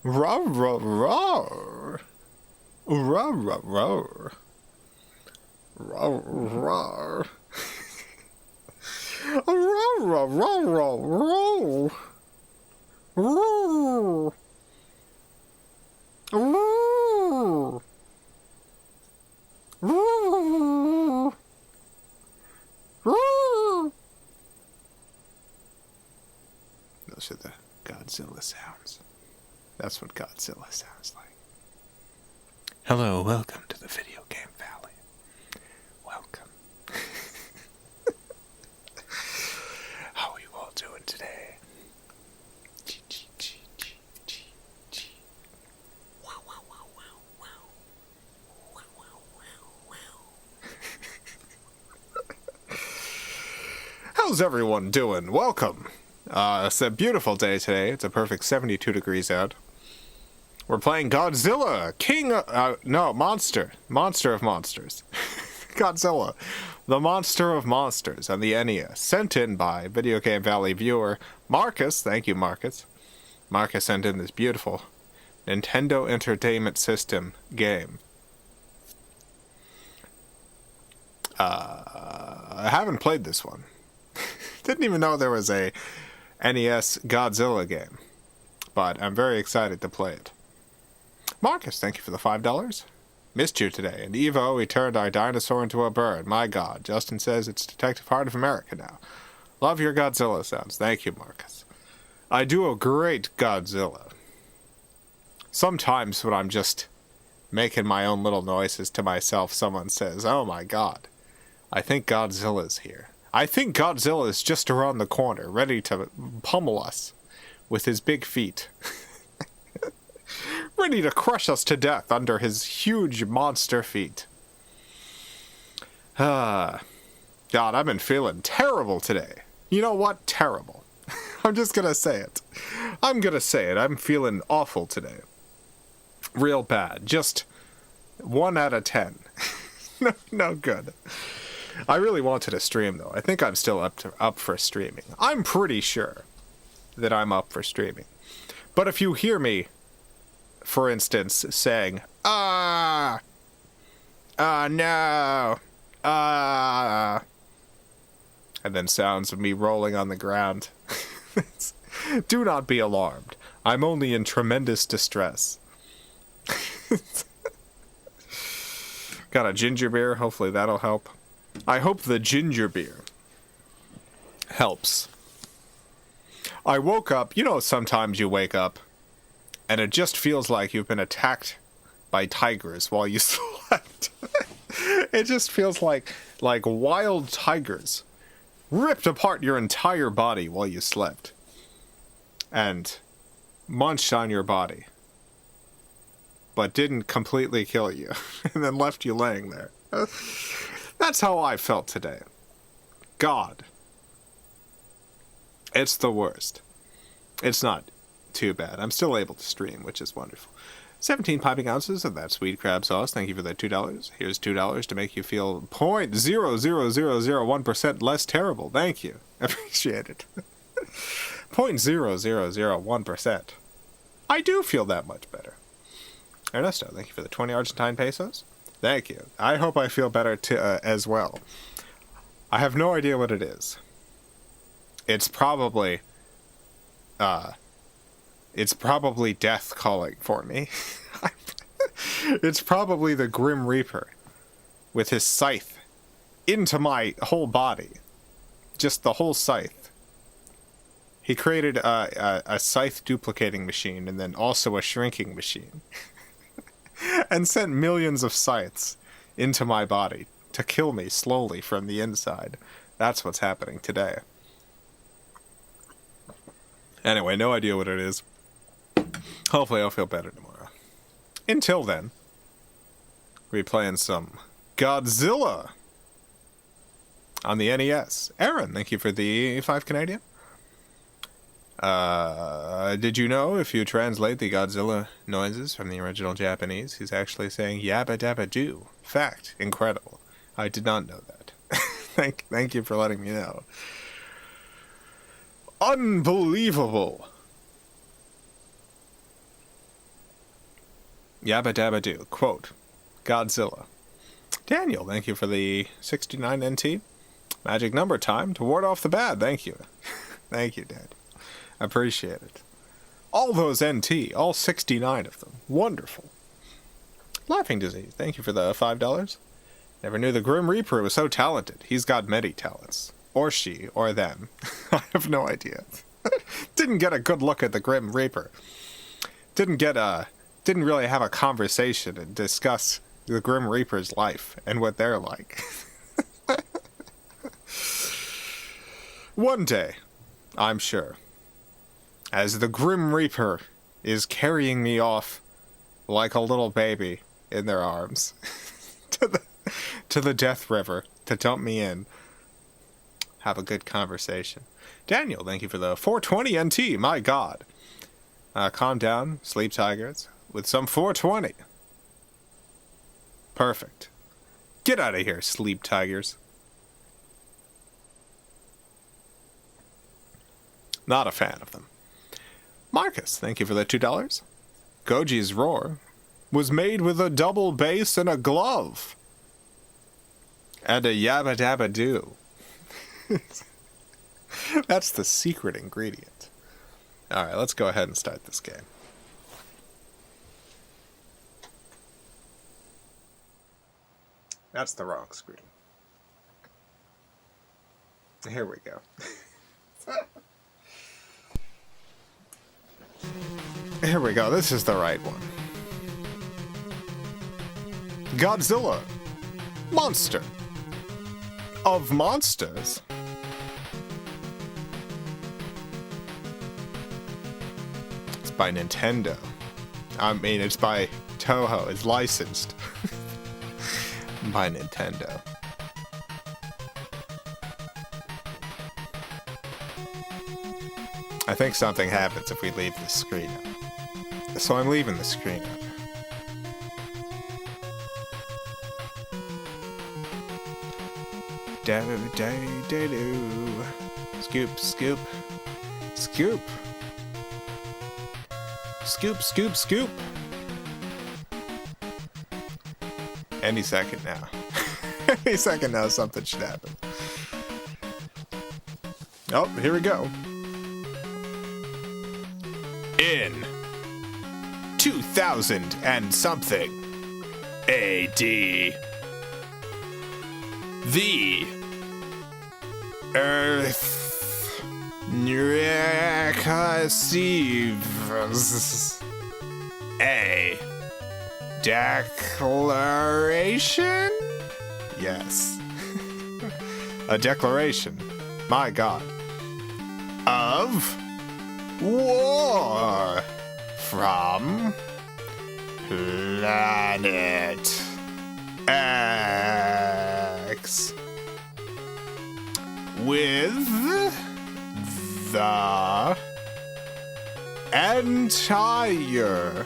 Roar, roar, roar. Roar, roar, roar. Roar, roar. Roar, roar, roar, roar, roar. Roar. Roar. Roar. Those are the Godzilla sounds. That's what Godzilla sounds like. Hello, welcome to the Video Game Valley. Welcome. How are you all doing today? How's everyone doing? Welcome. It's a beautiful day today. It's a perfect 72 degrees out. We're playing Godzilla, Monster of Monsters. Godzilla, the Monster of Monsters on the NES, sent in by Video Game Valley viewer Marcus. Thank you, Marcus. Marcus sent in this beautiful Nintendo Entertainment System game. I haven't played this one. Didn't even know there was a NES Godzilla game, but I'm very excited to play it. Marcus, thank you for the $5. Missed you today. And Evo, we turned our dinosaur into a bird. My God. Justin says it's Detective Heart of America now. Love your Godzilla sounds. Thank you, Marcus. I do a great Godzilla. Sometimes when I'm just making my own little noises to myself, someone says, oh my God, I think Godzilla's here. I think Godzilla is just around the corner, ready to pummel us with his big feet. Ready to crush us to death under his huge monster feet. God, I've been feeling terrible today. You know what? Terrible. I'm just gonna say it. I'm feeling awful today. Real bad. Just 1 out of 10. No good. I really wanted to stream, though. I think I'm still up for streaming. I'm pretty sure that I'm up for streaming. But if you hear me, for instance, saying, no, and then sounds of me rolling on the ground, do not be alarmed. I'm only in tremendous distress. Got a ginger beer. Hopefully that'll help. I hope the ginger beer helps. I woke up, you know, sometimes you wake up and it just feels like you've been attacked by tigers while you slept. It just feels like wild tigers ripped apart your entire body while you slept and munched on your body, but didn't completely kill you and then left you laying there. That's how I felt today. God. It's the worst. It's not too bad. I'm still able to stream, which is wonderful. 17 piping ounces of that sweet crab sauce. Thank you for that $2. Here's $2 to make you feel 0.00001% less terrible. Thank you. Appreciate it. 0.0001%. I do feel that much better. Ernesto, thank you for the 20 Argentine pesos. Thank you. I hope I feel better as well. I have no idea what it is. It's probably death calling for me. It's probably the Grim Reaper with his scythe into my whole body. Just the whole scythe. He created a scythe duplicating machine and then also a shrinking machine. And sent millions of scythes into my body to kill me slowly from the inside. That's what's happening today. Anyway, no idea what it is. Hopefully I'll feel better tomorrow. Until then, we're playing some Godzilla on the NES. Aaron, thank you for the 5 Canadian. Did you know if you translate the Godzilla noises from the original Japanese, he's actually saying yabba dabba doo? Fact. Incredible. I did not know that. Thank you for letting me know. Unbelievable. Yabba Dabba Doo. Quote, Godzilla. Daniel, thank you for the 69 NT. Magic number time to ward off the bad. Thank you. Thank you, Dad. I appreciate it. All those NT, all 69 of them. Wonderful. Laughing Disease, thank you for the $5. Never knew the Grim Reaper was so talented. He's got many talents. Or she, or them. I have no idea. Didn't get a good look at the Grim Reaper. Didn't really have a conversation and discuss the Grim Reaper's life and what they're like. One day, I'm sure, as the Grim Reaper is carrying me off like a little baby in their arms to the Death River to dump me in, have a good conversation. Daniel, thank you for the 420 NT. My God. Calm down, Sleep Tigers, with some 420. Perfect. Get out of here, Sleep Tigers. Not a fan of them. Marcus, thank you for the $2. Goji's Roar was made with a double bass and a glove. And a Yabba Dabba Doo. That's the secret ingredient. Alright, let's go ahead and start this game. That's the wrong screen. Here we go. Here we go, this is the right one. Godzilla. Monster. Of monsters. It's by Nintendo. I mean, it's by Toho. It's licensed. By Nintendo. I think something happens if we leave the screen up. So I'm leaving the screen up. Scoop, scoop. Scoop. Scoop, scoop, scoop. Any second now. Any second now something should happen. Oh, here we go. In 2000 and something AD, the Earth receives a declaration? Yes. A declaration. My God. Of war from planet X with the entire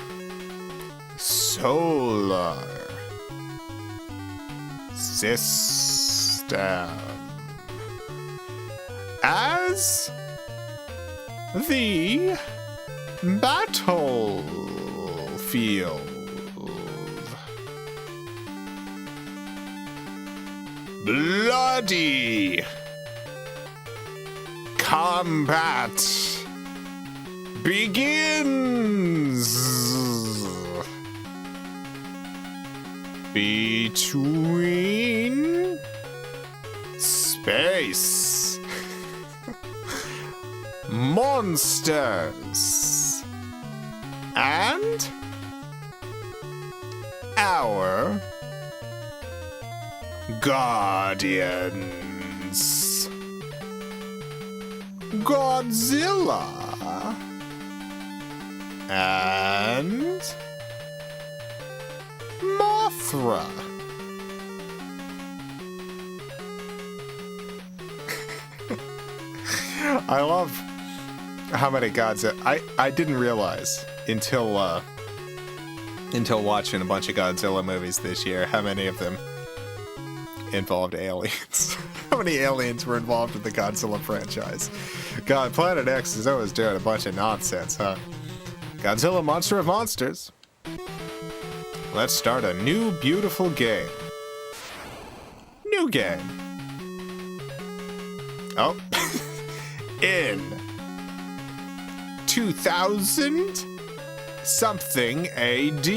solar system as the battlefield. Bloody combat begins between space monsters and our guardians. Godzilla and Mothra. I love how many gods I didn't realize until watching a bunch of Godzilla movies this year how many of them involved aliens. How many aliens were involved in the Godzilla franchise? God, Planet X is always doing a bunch of nonsense, huh? Godzilla, monster of monsters. Let's start a new beautiful game. New game. Oh. In 2000 something AD.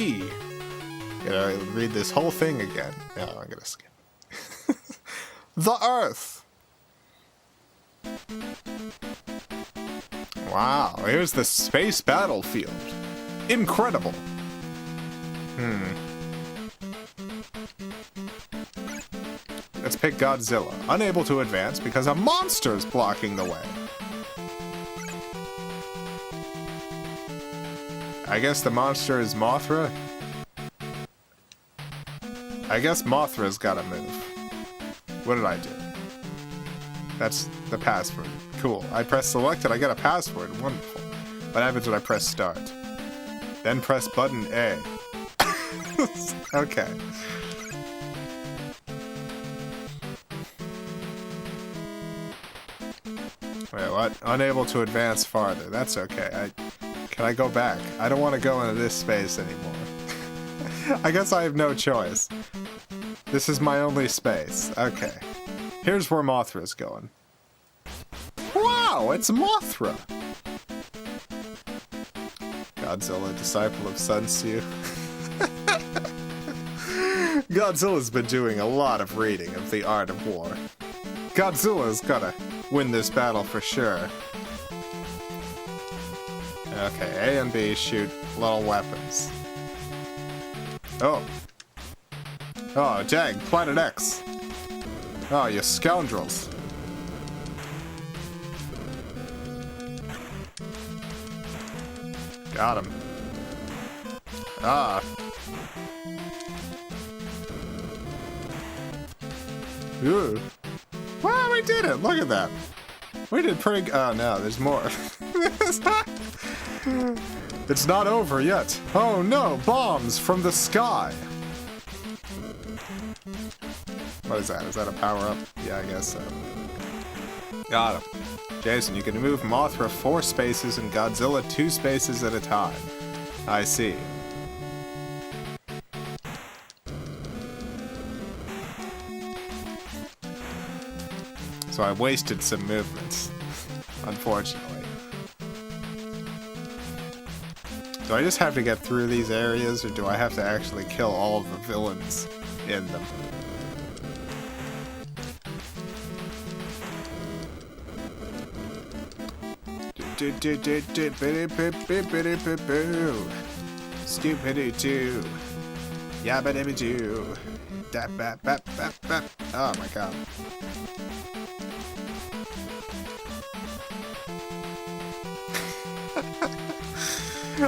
Gotta read this whole thing again. No, I'm gonna skip. The Earth. Wow, here's the space battlefield. Incredible. Let's pick Godzilla. Unable to advance because a monster's blocking the way. I guess the monster is Mothra? I guess Mothra's gotta move. What did I do? That's the password. Cool. I press select and I get a password. Wonderful. What happens when I press start? Then press button A. Okay. Wait, what? Unable to advance farther. That's okay. Can I go back? I don't want to go into this space anymore. I guess I have no choice. This is my only space. Okay. Here's where Mothra's going. Wow, it's Mothra! Godzilla, disciple of Sun Tzu. Godzilla's been doing a lot of reading of the art of war. Godzilla's gotta win this battle for sure. Okay, A and B shoot little weapons. Oh. Oh, dang, Planet X. Oh, you scoundrels. Got him. Ah. Ooh. Wow, we did it! Look at that. We did pretty oh no, there's more. It's not over yet. Oh no, bombs from the sky. What is that? Is that a power-up? Yeah, I guess so. Got him. Jason, you can move Mothra 4 spaces and Godzilla 2 spaces at a time. I see. So I wasted some movements, unfortunately. Do I just have to get through these areas, or do I have to actually kill all of the villains in them? Stupidity too. Yabba doo. Oh my god.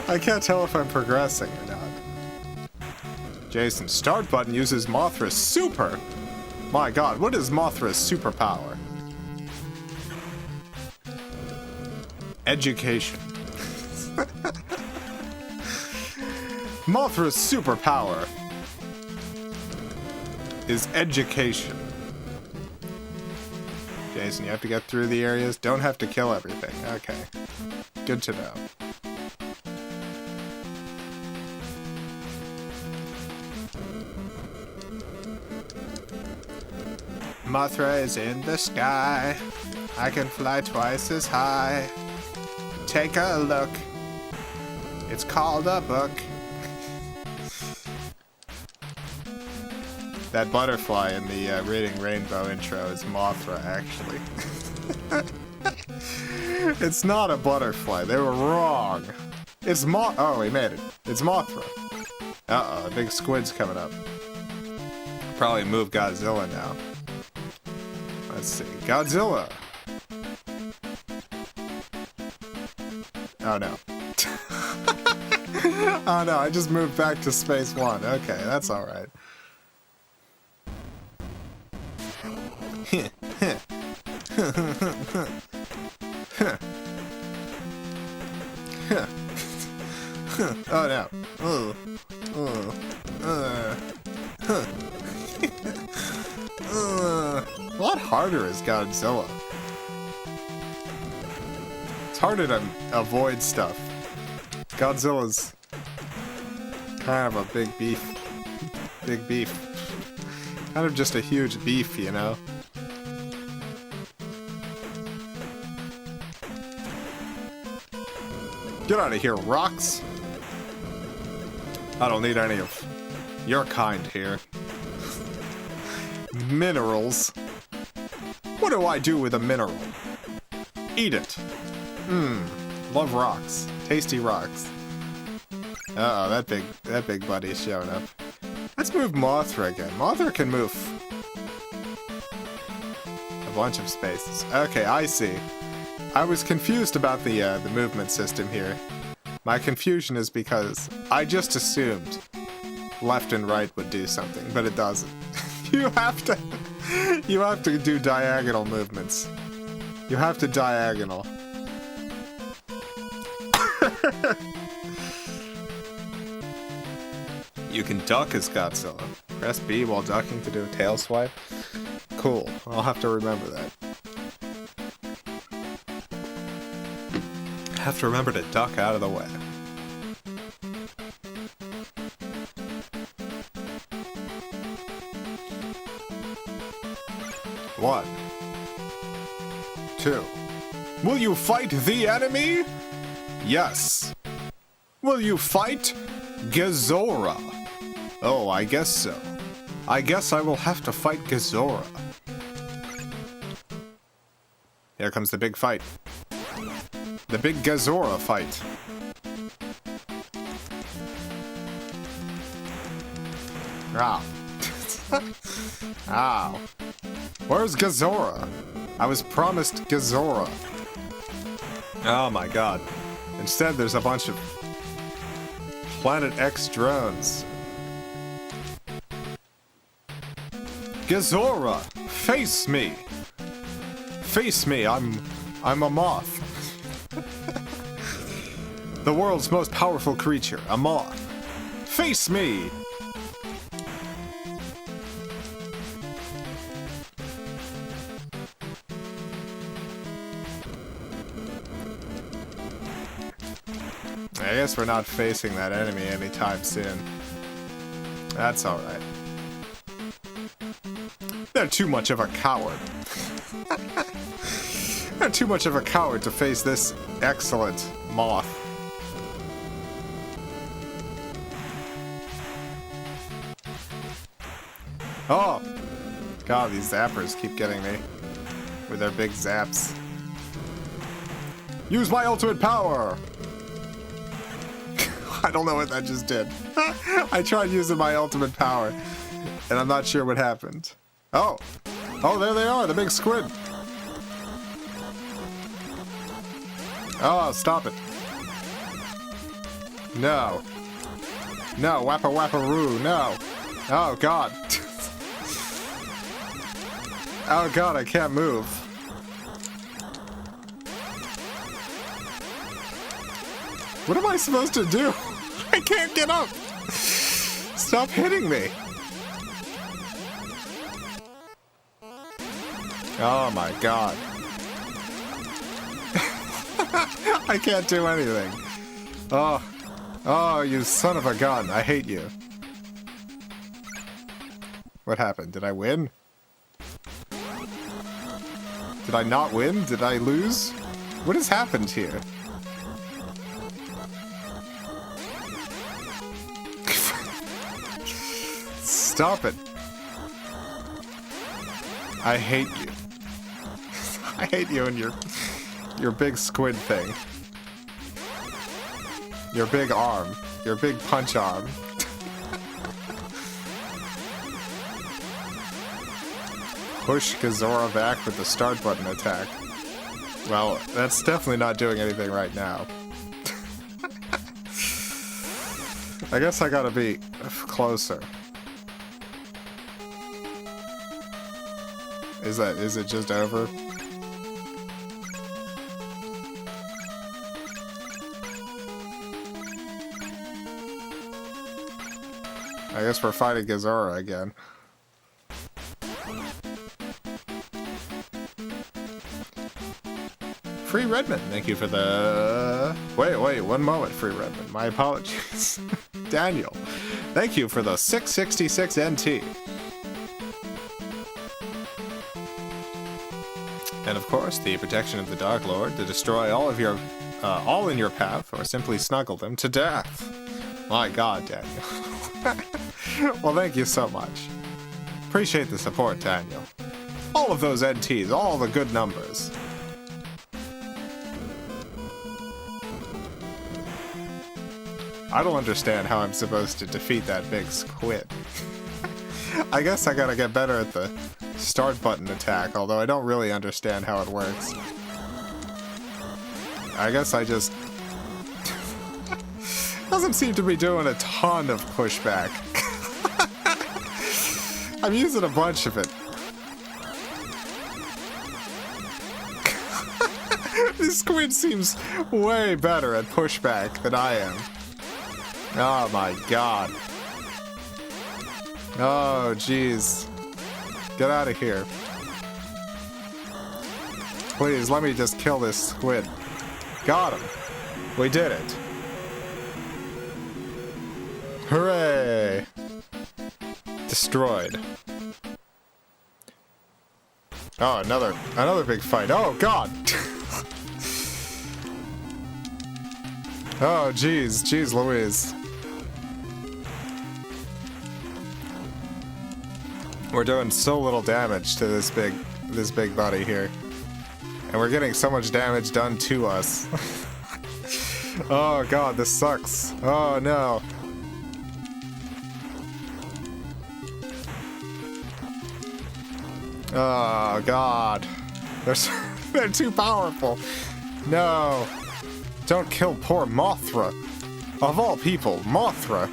I can't tell if I'm progressing or not. Jason's start button uses Mothra's super. My god, what is Mothra's superpower? Education. Mothra's superpower is education. Jason, you have to get through the areas. Don't have to kill everything. Okay. Good to know. Mothra is in the sky. I can fly twice as high. Take a look. It's called a book. That butterfly in the Reading Rainbow intro is Mothra, actually. It's not a butterfly. They were wrong. It's oh, we made it. It's Mothra. Uh-oh, a big squid's coming up. Probably move Godzilla now. Let's see. Godzilla! Oh no. Oh no, I just moved back to space 1. Okay, that's alright. Oh no. A lot harder is Godzilla. It's harder to avoid stuff. Godzilla's kind of a big beef. Big beef. Kind of just a huge beef, you know? Get out of here, rocks! I don't need any of your kind here. Minerals. What do I do with a mineral? Eat it. Love rocks. Tasty rocks. Uh-oh, that big buddy's showing up. Let's move Mothra again. Mothra can move a bunch of spaces. Okay, I see. I was confused about the movement system here. My confusion is because I just assumed left and right would do something, but it doesn't. You have to do diagonal movements. You have to diagonal. You can duck as Godzilla. Press B while ducking to do a tail swipe. Cool. I'll have to remember that. Have to remember to duck out of the way. One. 2. Will you fight the enemy? Yes. Will you fight Godzilla? Oh, I guess so. I guess I will have to fight Godzilla. Here comes the big fight. The big Godzilla fight. Ow. Ow. Where's Godzilla? I was promised Godzilla. Oh my god. Instead, there's a bunch of Planet X drones. Godzilla, face me. Face me, I'm a moth. The world's most powerful creature, a moth. Face me! I guess we're not facing that enemy anytime soon. That's alright. They're too much of a coward. They're too much of a coward to face this excellent moth. Oh! God, these zappers keep getting me. With their big zaps. Use my ultimate power! I don't know what that just did. I tried using my ultimate power, and I'm not sure what happened. Oh! Oh, there they are, the big squid! Oh, stop it. No. No, wappa wappa roo, no. Oh, God. Oh, God, I can't move. What am I supposed to do? I can't get up! Stop hitting me! Oh my god. I can't do anything. Oh. Oh, you son of a gun. I hate you. What happened? Did I win? Did I not win? Did I lose? What has happened here? Stop it. I hate you. I hate you and your big squid thing. Your big arm. Your big punch arm. Push Godzilla back with the start button attack. Well, that's definitely not doing anything right now. I guess I gotta be closer. Is it just over? I guess we're fighting Godzilla again. Free Redmond, thank you for the... Wait, one moment, Free Redmond. My apologies. Daniel, Thank you for the 666 NT. And of course, the protection of the Dark Lord to destroy all of your, all in your path, or simply snuggle them to death. My God, Daniel. Well, thank you so much. Appreciate the support, Daniel. All of those NTs, all the good numbers. I don't understand how I'm supposed to defeat that big squid. I guess I gotta get better at the start button attack, although I don't really understand how it works. I guess I just... doesn't seem to be doing a ton of pushback. I'm using a bunch of it. This squid seems way better at pushback than I am. Oh my God. Oh jeez. Get out of here. Please, let me just kill this squid. Got him. We did it. Hooray! Destroyed. Oh, another big fight. Oh God! Oh jeez Louise. We're doing so little damage to this big buddy here. And we're getting so much damage done to us. Oh God, this sucks. Oh no. Oh God. They're too powerful. No. Don't kill poor Mothra. Of all people, Mothra.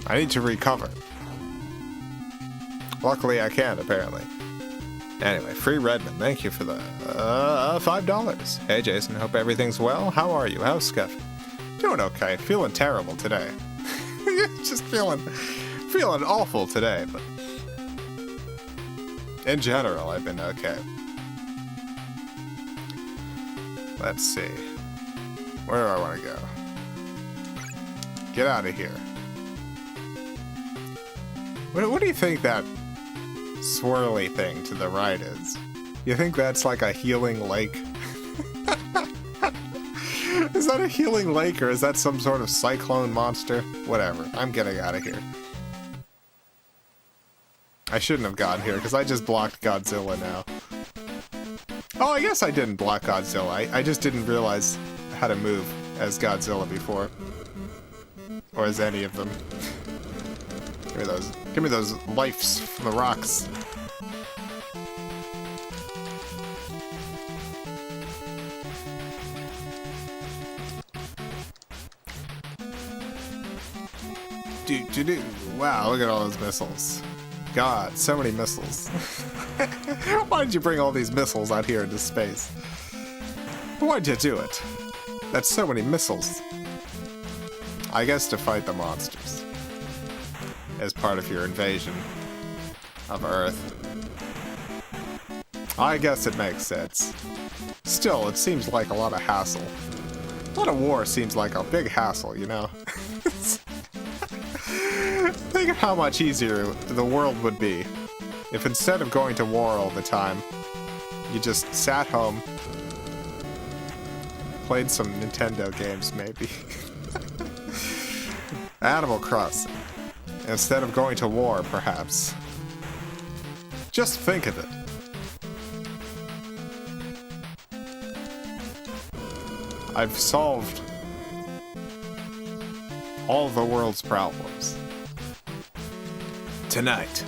I need to recover. Luckily I can, apparently. Anyway, Free Redmond, thank you for the $5. Hey Jason, hope everything's well. How are you? How's Scuff? Doing okay. Feeling terrible today. Just feeling awful today, but in general, I've been okay. Let's see. Where do I want to go? Get out of here. What do you think that swirly thing to the right is? You think that's like a healing lake? Is that a healing lake or is that some sort of cyclone monster? Whatever. I'm getting out of here. I shouldn't have gotten here because I just blocked Godzilla now. Oh, I guess I didn't block Godzilla. I just didn't realize how to move as Godzilla before. Or as any of them. Give me those lifes from the rocks. Do. Wow, look at all those missiles. God, so many missiles. Why did you bring all these missiles out here into space? Why'd you do it? That's so many missiles. I guess to fight the monsters. As part of your invasion of Earth. I guess it makes sense. Still, it seems like a lot of hassle. A lot of war seems like a big hassle, you know? Think of how much easier the world would be if instead of going to war all the time, you just sat home, played some Nintendo games maybe. Animal Crossing. Instead of going to war, perhaps. Just think of it. I've solved all the world's problems. Tonight.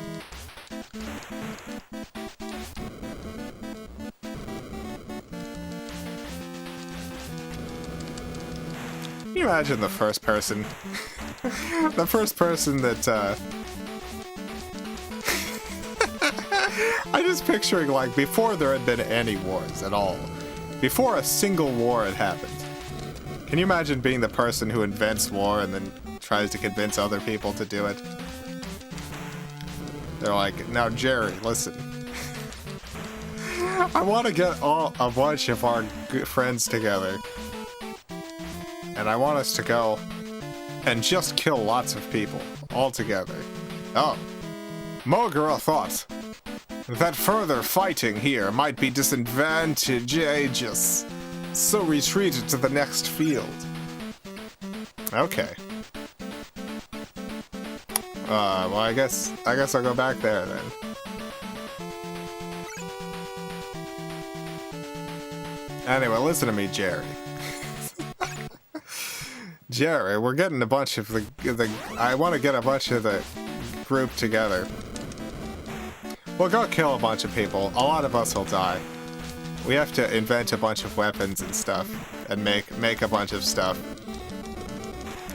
Can you imagine the first person? The first person that, I'm just picturing, like, before there had been any wars at all. Before a single war had happened. Can you imagine being the person who invents war and then tries to convince other people to do it? They're like, now Jerry, listen. I want to get a bunch of our good friends together. And I want us to go and just kill lots of people altogether. Oh. Mogura thought that further fighting here might be disadvantageous, so retreated to the next field. Okay. Well, I guess I'll go back there then. Anyway, listen to me, Jerry. Jerry, we're getting a bunch of the I want to get a bunch of the group together. We'll go kill a bunch of people. A lot of us will die. We have to invent a bunch of weapons and stuff, and make a bunch of stuff.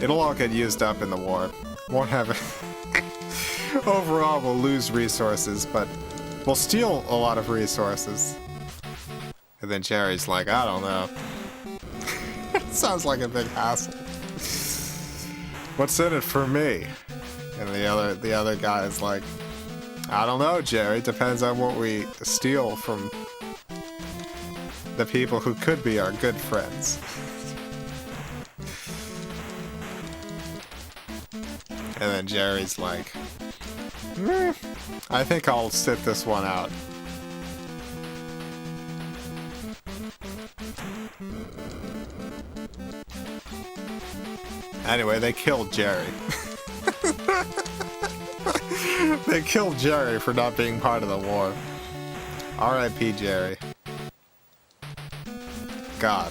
It'll all get used up in the war. Won't have it. Overall, we'll lose resources, but we'll steal a lot of resources. And then Jerry's like, I don't know. Sounds like a big hassle. What's in it for me? And the other guy is like, I don't know, Jerry. Depends on what we steal from the people who could be our good friends. And then Jerry's like, I think I'll sit this one out. Anyway, they killed Jerry. They killed Jerry for not being part of the war. R.I.P. Jerry. God.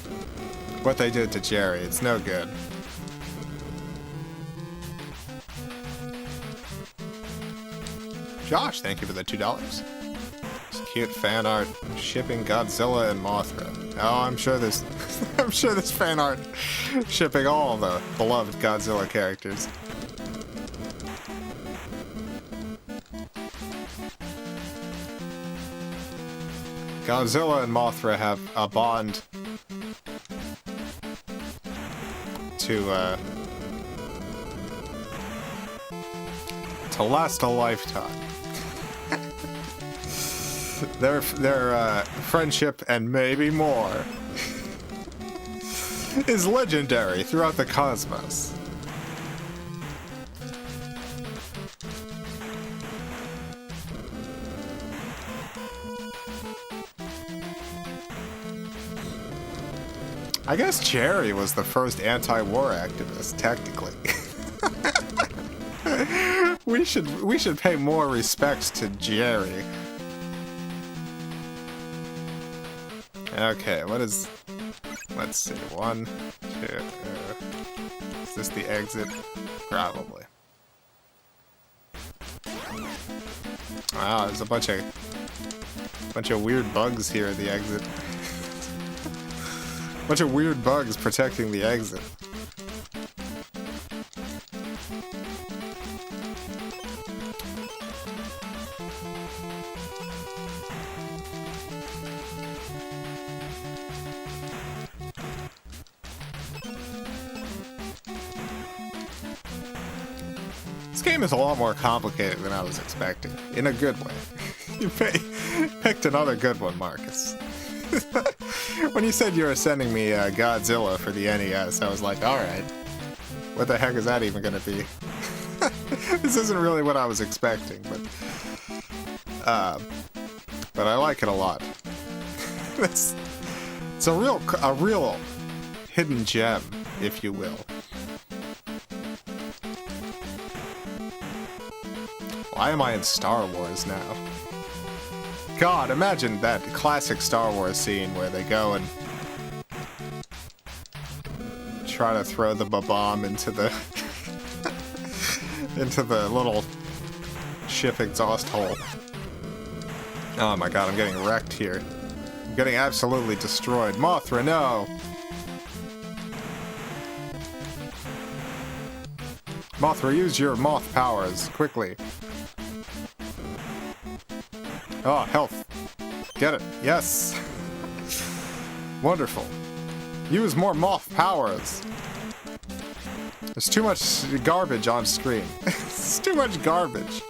What they did to Jerry, it's no good. Josh, thank you for the $2. It's cute fan art shipping Godzilla and Mothra. Oh, I'm sure there's I'm sure there's fan art shipping all the beloved Godzilla characters. Godzilla and Mothra have a bond to last a lifetime. Their friendship and maybe more is legendary throughout the cosmos. I guess Jerry was the first anti-war activist, technically. We should pay more respect to Jerry. Okay, what is... Let's see, 1, 2... is this the exit? Probably. Wow, there's a bunch of weird bugs here at the exit. Bunch of weird bugs protecting the exit. This game is a lot more complicated than I was expecting, in a good way. You picked another good one, Marcus. When you said you were sending me Godzilla for the NES, I was like, alright. What the heck is that even gonna be? This isn't really what I was expecting, but I like it a lot. It's a real hidden gem, if you will. Why am I in Star Wars now? God, imagine that classic Star Wars scene where they go and try to throw the bomb into the into the little ship exhaust hole. Oh my god, I'm getting wrecked here. I'm getting absolutely destroyed. Mothra, no! Mothra, use your moth powers, quickly. Oh, health. Get it. Yes. Wonderful. Use more moth powers. There's too much garbage on screen. It's too much garbage.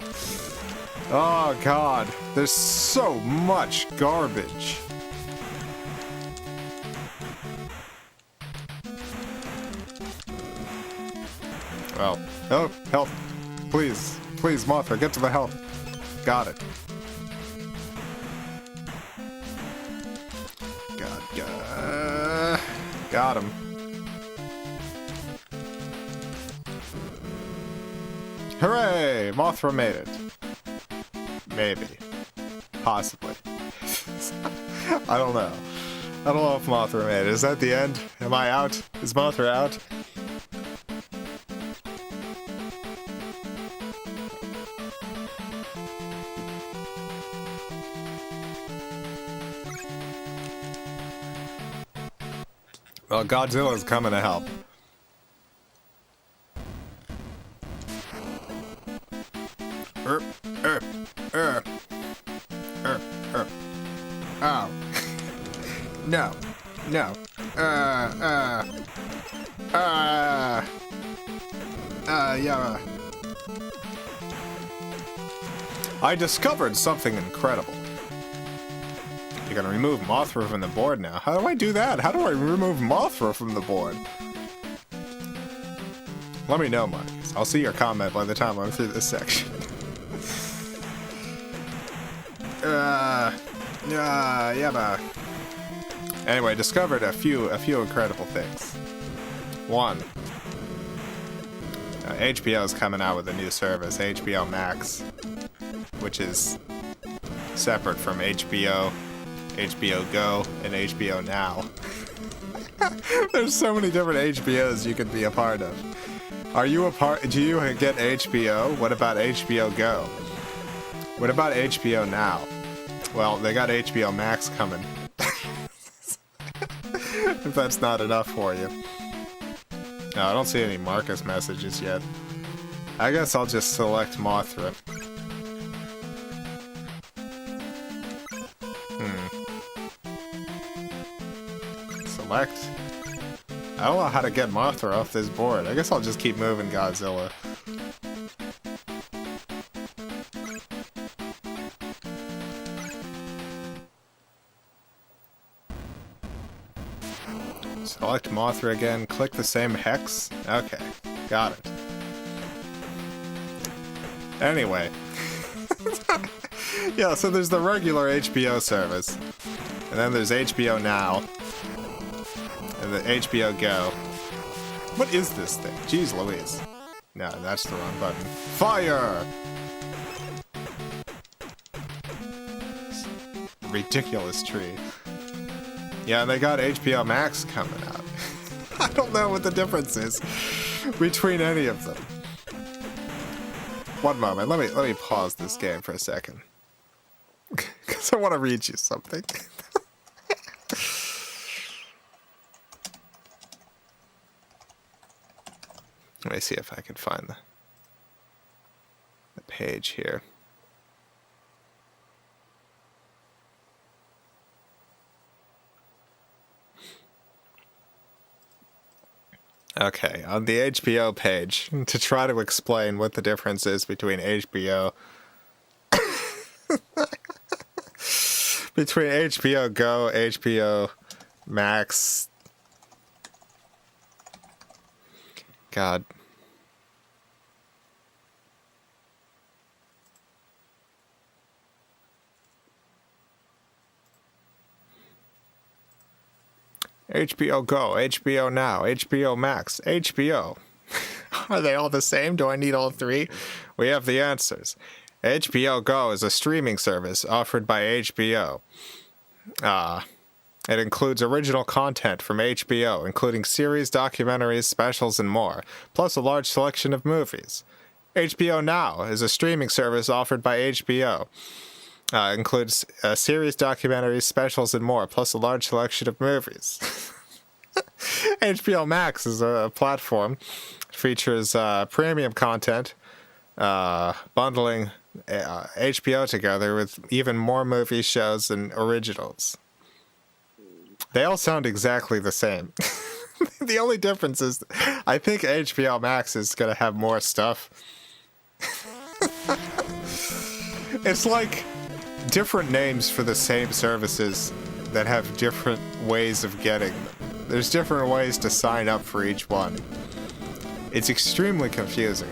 Oh, God. There's so much garbage. Well, oh, health. Please, please, Mothra, get to the health. Got it. Got him. Hooray! Mothra made it. Maybe. Possibly. I don't know. I don't know if Mothra made it. Is that the end? Am I out? Is Mothra out? Well, Godzilla's coming to help. Ow. No. No. Yeah. I discovered something incredible. You're gonna remove Mothra from the board now. How do I do that? How do I remove Mothra from the board? Let me know, Marcus. I'll see your comment by the time I'm through this section. Yeah. Anyway, discovered a few incredible things. One, HBO's coming out with a new service, HBO Max, which is separate from HBO, HBO Go, and HBO Now. There's so many different HBOs you could be a part of. Are you a part? Do you get HBO? What about HBO Go? What about HBO Now? Well, they got HBO Max coming. If that's not enough for you. No, I don't see any Marcus messages yet. I guess I'll just select Mothra. Select? I don't know how to get Mothra off this board. I guess I'll just keep moving Godzilla. Select Mothra again, click the same hex. Okay, got it. Anyway. Yeah, so there's the regular HBO service. And then there's HBO Now. And the HBO Go. What is this thing? Jeez Louise. No, that's the wrong button. Fire! Ridiculous tree. Yeah, they got HBO Max coming out. I don't know what the difference is between any of them. One moment, let me pause this game for a second. Because I want to read you something. Let me see if I can find the page here. Okay, on the HBO page, to try to explain what the difference is between HBO... between HBO Go, HBO Max... God. HBO Go, HBO Now, HBO Max, HBO. Are they all the same? Do I need all three? We have the answers. HBO Go is a streaming service offered by HBO. It includes original content from HBO, including series, documentaries, specials, and more, plus a large selection of movies. HBO Now is a streaming service offered by HBO. Includes series, documentaries, specials, and more, plus a large selection of movies. HBO Max is a platform. Features premium content, bundling HBO together with even more movie shows and originals. They all sound exactly the same. The only difference is I think HBO Max is going to have more stuff. It's like different names for the same services that have different ways of getting them. There's different ways to sign up for each one. It's extremely confusing.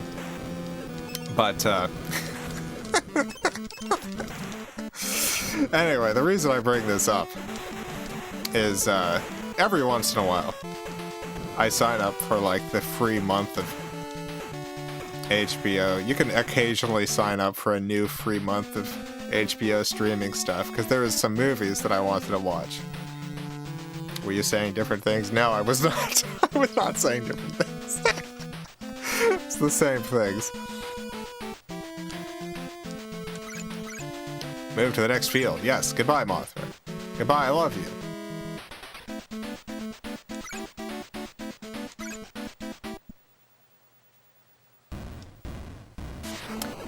But, anyway, the reason I bring this up is, every once in a while, I sign up for, like, the free month of HBO. You can occasionally sign up for a new free month of HBO streaming stuff, because there was some movies that I wanted to watch. Were you saying different things? No, I was not. I was not saying different things. It's the same things. Move to the next field. Yes, goodbye, Mothra. Goodbye, I love you.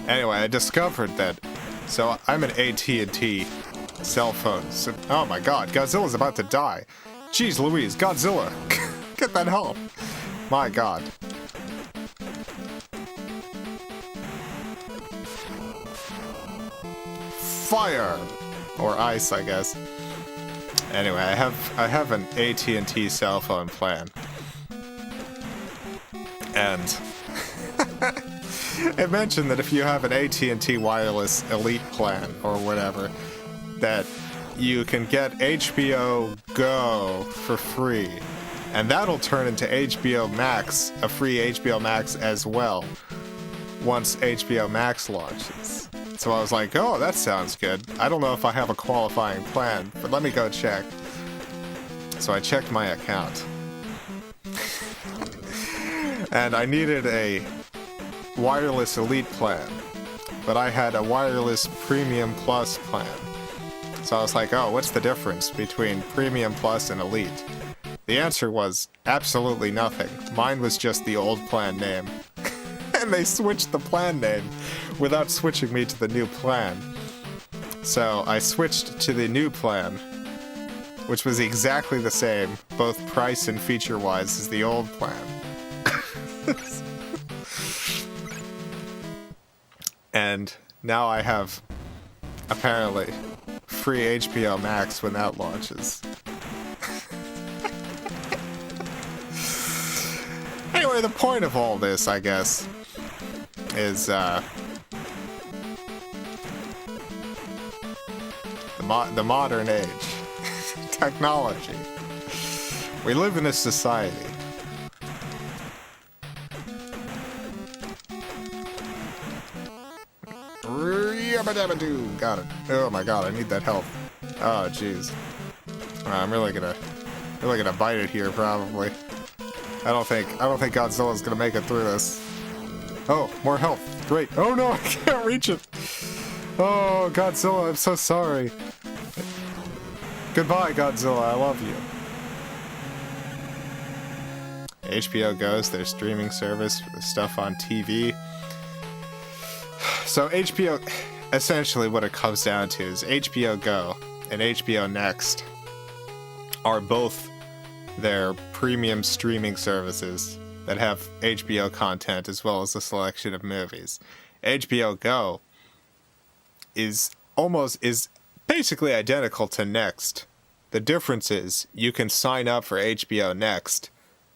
Anyway, I discovered that... So, I'm an AT&T cell phone. So, oh my god, Godzilla's about to die. Jeez Louise, Godzilla! Get that help! My god. Fire! Or ice, I guess. Anyway, I have an AT&T cell phone plan. And... it mentioned that if you have an AT&T wireless elite plan, or whatever, that you can get HBO Go for free. And that'll turn into HBO Max, a free HBO Max as well, once HBO Max launches. So I was like, oh, that sounds good. I don't know if I have a qualifying plan, but let me go check. So I checked my account. And I needed a wireless elite plan, but I had a wireless premium plus plan. So I was like, oh, what's the difference between premium plus and elite? The answer was absolutely nothing. Mine was just the old plan name. And they switched the plan name without switching me to the new plan. So I switched to the new plan, which was exactly the same, both price and feature-wise, as the old plan. And now I have, apparently, free HBO Max when that launches. Anyway, the point of all this, I guess, is, the modern age. Technology. We live in a society. Got it. Oh my god, I need that help. Oh jeez. I'm really gonna bite it here probably. I don't think Godzilla's gonna make it through this. Oh, more health. Great. Oh no, I can't reach it. Oh, Godzilla, I'm so sorry. Goodbye, Godzilla, I love you. HBO Go's their streaming service for the stuff on TV. So HBO, essentially what it comes down to is HBO Go and HBO Next are both their premium streaming services that have HBO content as well as a selection of movies. HBO Go is basically identical to Next. The difference is you can sign up for HBO Next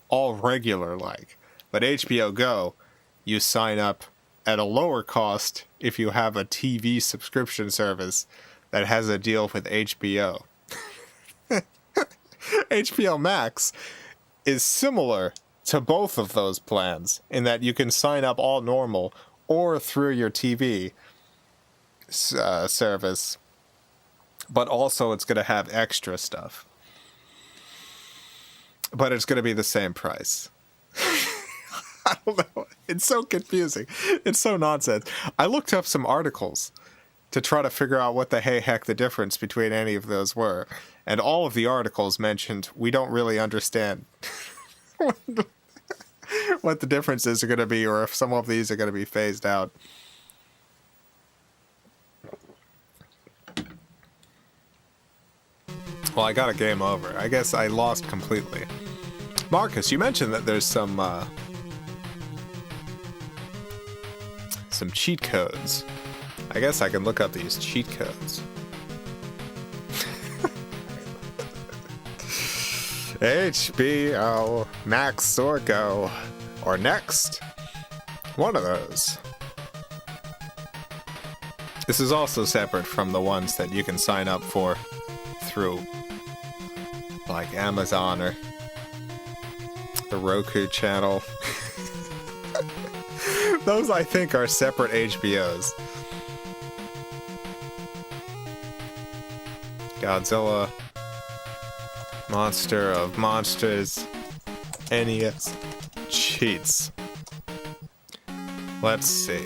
all regular like, but HBO Go you sign up at a lower cost if you have a TV subscription service that has a deal with HBO. HBO Max is similar to both of those plans in that you can sign up all normal or through your TV service, but also it's going to have extra stuff. But it's going to be the same price. I don't know. It's so confusing. It's so nonsense. I looked up some articles to try to figure out what the heck the difference between any of those were. And all of the articles mentioned we don't really understand what the differences are going to be or if some of these are going to be phased out. Well, I got a game over. I guess I lost completely. Marcus, you mentioned that there's some cheat codes. I guess I can look up these cheat codes. HBO Max or Go. or next. One of those. This is also separate from the ones that you can sign up for through like Amazon or the Roku channel. Those I think are separate HBOs. Godzilla, Monster of Monsters, NES, cheats. Let's see.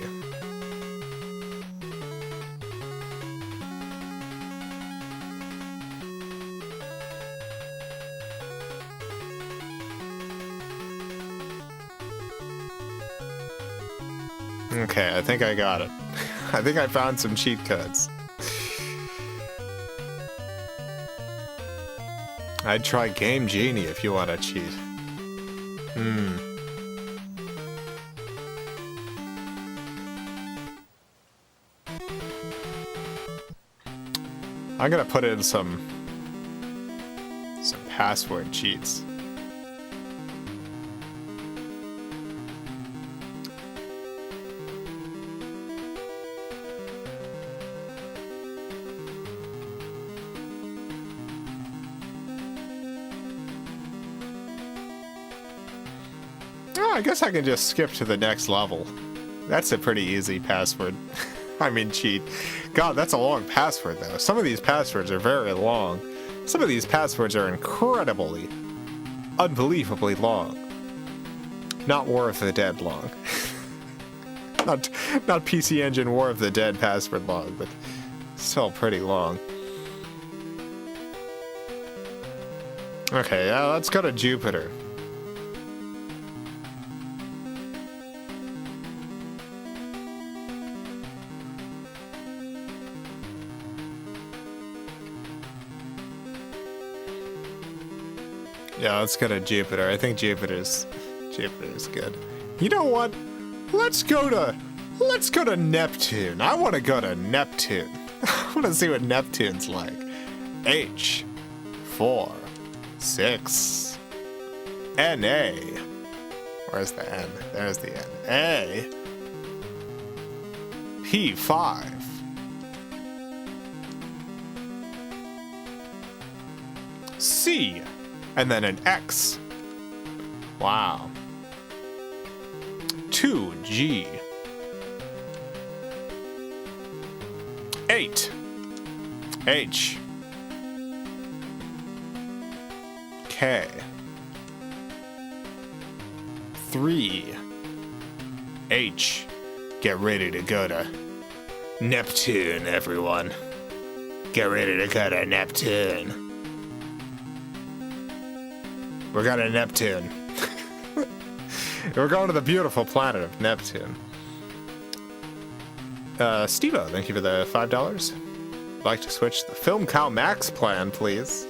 Okay, I think I got it. I think I found some cheat codes. I'd try Game Genie if you want to cheat. I'm gonna put in some password cheats. I guess I can just skip to the next level. That's a pretty easy password. I mean cheat. God, that's a long password though. Some of these passwords are very long. Some of these passwords are incredibly, unbelievably long. Not War of the Dead long. not PC Engine War of the Dead password long, but still pretty long. Okay, let's go to Jupiter. Yeah, let's go to Jupiter. I think Jupiter's good. You know what? Let's go to Neptune. I want to go to Neptune. I want to see what Neptune's like. H 4 6 NA. Where's the N? There's the N. A P5 C. And then an X. Wow. 2G. 8. H. K. 3. H. Get ready to go to Neptune, everyone. Get ready to go to Neptune. We're going to Neptune. We're going to the beautiful planet of Neptune. Steve-O, thank you for the $5. I'd like to switch the Film Cow Max plan, please.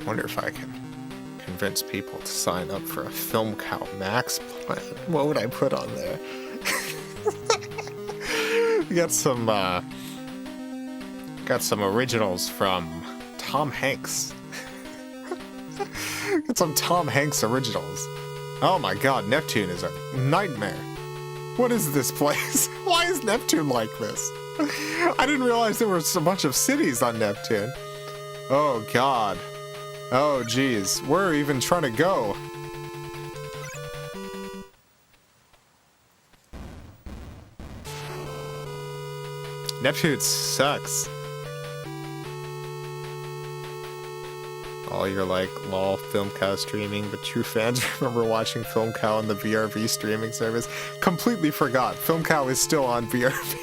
Wonder if I can convince people to sign up for a Film Cow Max plan. What would I put on there? We got some originals from Tom Hanks. Got some Tom Hanks originals. Oh my god, Neptune is a nightmare. What is this place? Why is Neptune like this? I didn't realize there was a bunch of cities on Neptune. Oh god. Oh geez, where are we even trying to go? Neptune sucks. All your like lol Film Cow streaming, but true fans remember watching Film Cow on the VRV streaming service. Completely forgot. Film Cow is still on VRV.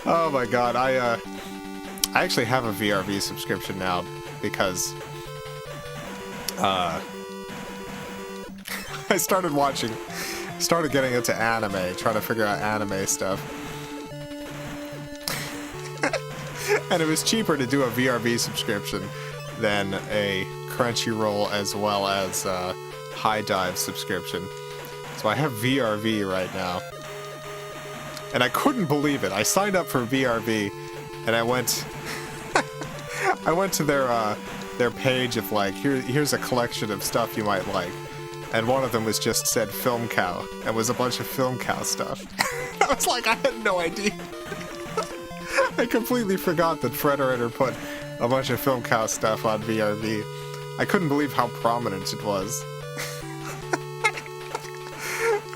Oh my god, I actually have a VRV subscription now because I started getting into anime, trying to figure out anime stuff. And it was cheaper to do a VRV subscription than a Crunchyroll as well as a High Dive subscription. So I have VRV right now. and I couldn't believe it. I signed up for VRV, and I went to their page of like, here's a collection of stuff you might like, and one of them was just said Film Cow, and was a bunch of Film Cow stuff. I was like, I had no idea. I completely forgot that Frederator put a bunch of Film Cow stuff on VRV. I couldn't believe how prominent it was.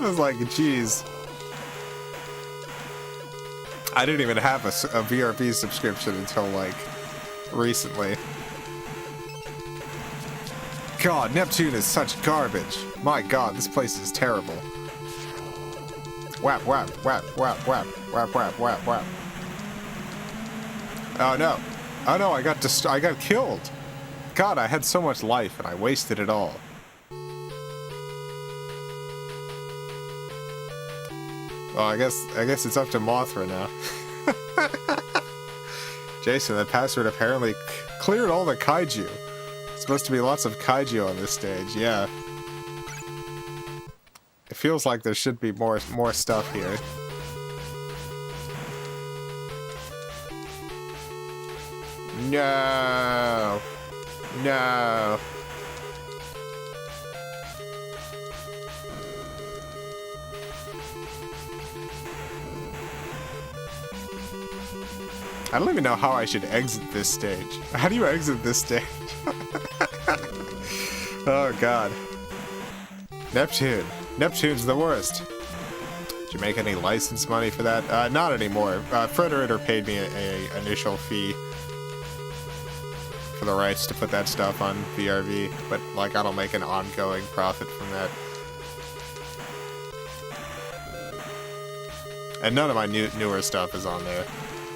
I was like, geez. I didn't even have a VRV subscription until, like, recently. God, Neptune is such garbage. My God, this place is terrible. Whap, whap, whap, whap, whap, whap, whap, whap, whap. Oh, no. Oh, no, I got killed. God, I had so much life, and I wasted it all. Well, I guess it's up to Mothra now. Jason, the password apparently cleared all the kaiju. It's supposed to be lots of kaiju on this stage, yeah. It feels like there should be more stuff here. No. No. I don't even know how I should exit this stage. How do you exit this stage? Oh, God. Neptune. Neptune's the worst. Did you make any license money for that? Not anymore. Frederator paid me a initial fee for the rights to put that stuff on VRV, but, like, I don't make an ongoing profit from that. And none of my newer stuff is on there.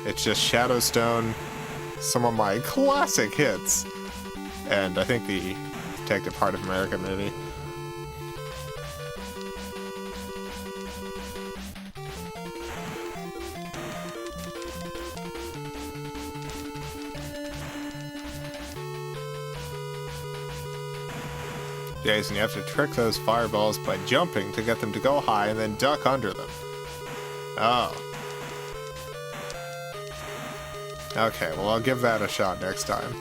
It's just Shadowstone, some of my classic hits, and I think the Detective Heart of America movie. Jason, you have to trick those fireballs by jumping to get them to go high and then duck under them. Oh. Okay, well, I'll give that a shot next time.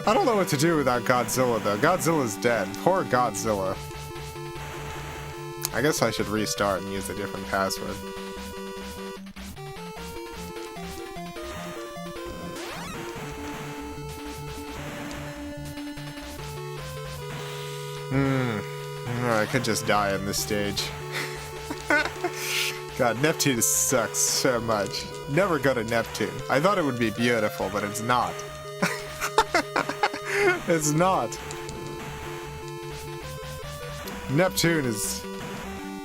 I don't know what to do without Godzilla, though. Godzilla's dead. Poor Godzilla. I guess I should restart and use a different password. I could just die on this stage. God, Neptune sucks so much. Never go to Neptune. I thought it would be beautiful, but it's not. It's not. Neptune is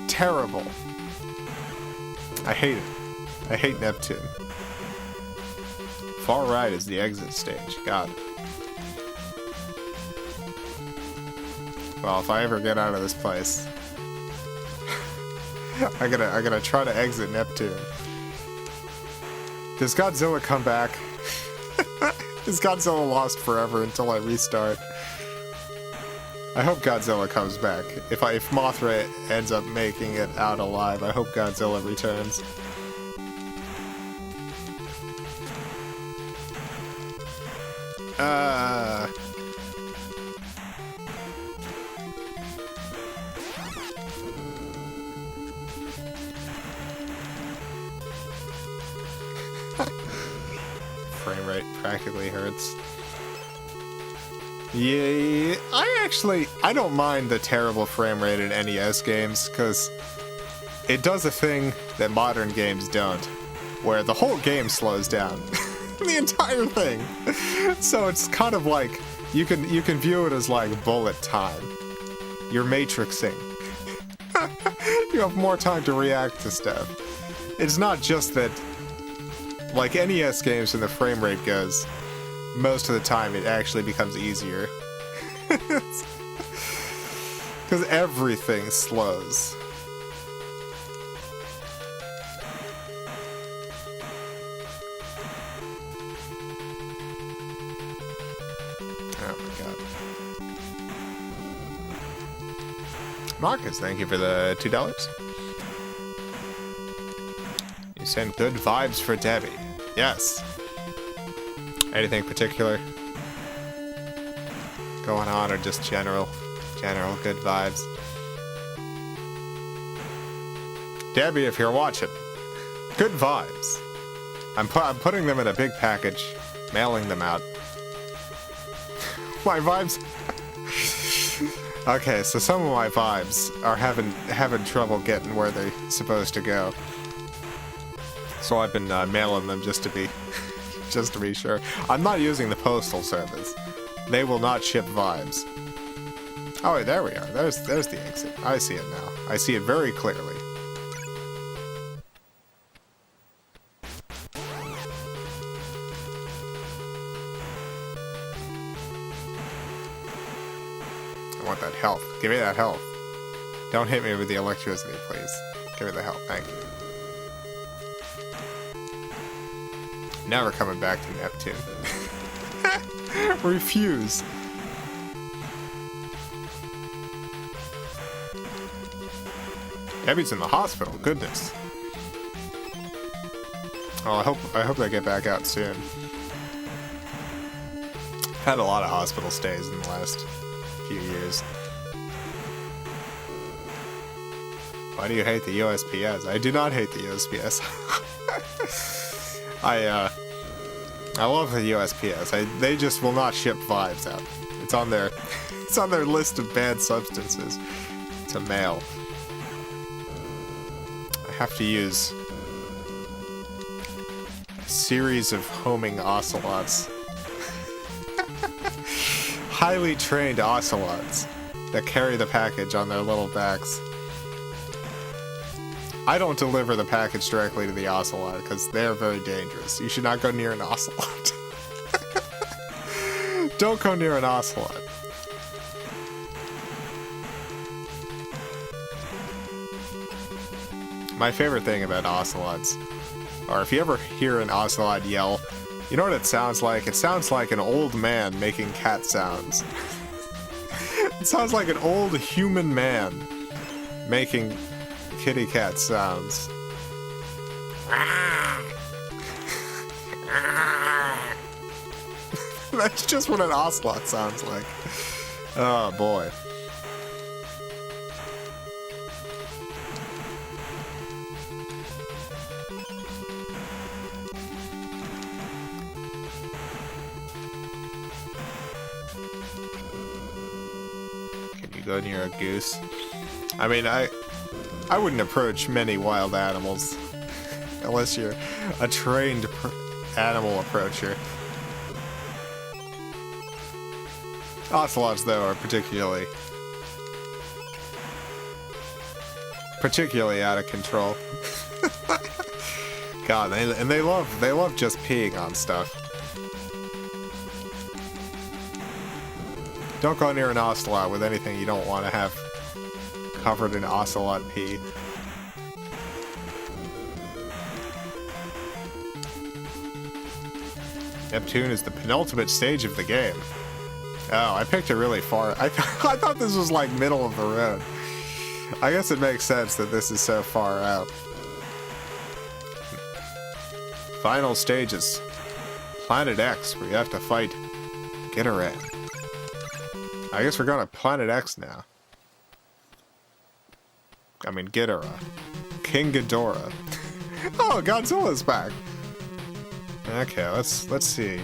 terrible. I hate it. I hate Neptune. Far right is the exit stage. God. Well, if I ever get out of this place, I gotta try to exit Neptune. Does Godzilla come back? Is Godzilla lost forever until I restart? I hope Godzilla comes back. If Mothra ends up making it out alive, I hope Godzilla returns. Frame rate practically hurts. Yeah, I don't mind the terrible frame rate in NES games, because it does a thing that modern games don't, where the whole game slows down. The entire thing. So it's kind of like, you can view it as like bullet time. You're matrixing. You have more time to react to stuff. It's not just that, like NES games when the frame rate goes, most of the time it actually becomes easier. Because everything slows. Oh my god. Marcus, thank you for the $2. You send good vibes for Debbie. Yes. Anything particular going on, or just general good vibes? Debbie, if you're watching, good vibes. I'm putting them in a big package, mailing them out. My vibes. Okay, so some of my vibes are having trouble getting where they're supposed to go. So I've been mailing them just to be sure. I'm not using the postal service. They will not ship vibes. Oh, wait, there we are. There's the exit. I see it now. I see it very clearly. I want that health. Give me that health. Don't hit me with the electricity, please. Give me the health. Thank you. Never coming back to Neptune. Refuse. Debbie's in the hospital. Goodness. Oh, I hope they get back out soon. Had a lot of hospital stays in the last few years. Why do you hate the USPS? I do not hate the USPS. I love the USPS. They just will not ship vibes out. It's on their list of bad substances to mail. I have to use a series of homing ocelots. Highly trained ocelots that carry the package on their little backs. I don't deliver the package directly to the ocelot because they're very dangerous. You should not go near an ocelot. Don't go near an ocelot. My favorite thing about ocelots, or if you ever hear an ocelot yell, you know what it sounds like? It sounds like an old man making cat sounds. It sounds like an old human man making kitty cat sounds. That's just what an ocelot sounds like. Oh boy. Can you go near a goose? I mean, I wouldn't approach many wild animals unless you're a trained animal approacher. Ocelots, though, are particularly out of control. God, they love just peeing on stuff. Don't go near an ocelot with anything you don't want to have covered in ocelot pee. Neptune is the penultimate stage of the game. Oh, I picked it really far. I thought this was like middle of the road. I guess it makes sense that this is so far out. Final stages. Planet X, where you have to fight Galerians. I guess we're going to Planet X now. I mean, Ghidorah. King Ghidorah. Oh, Godzilla's back. Okay, let's see.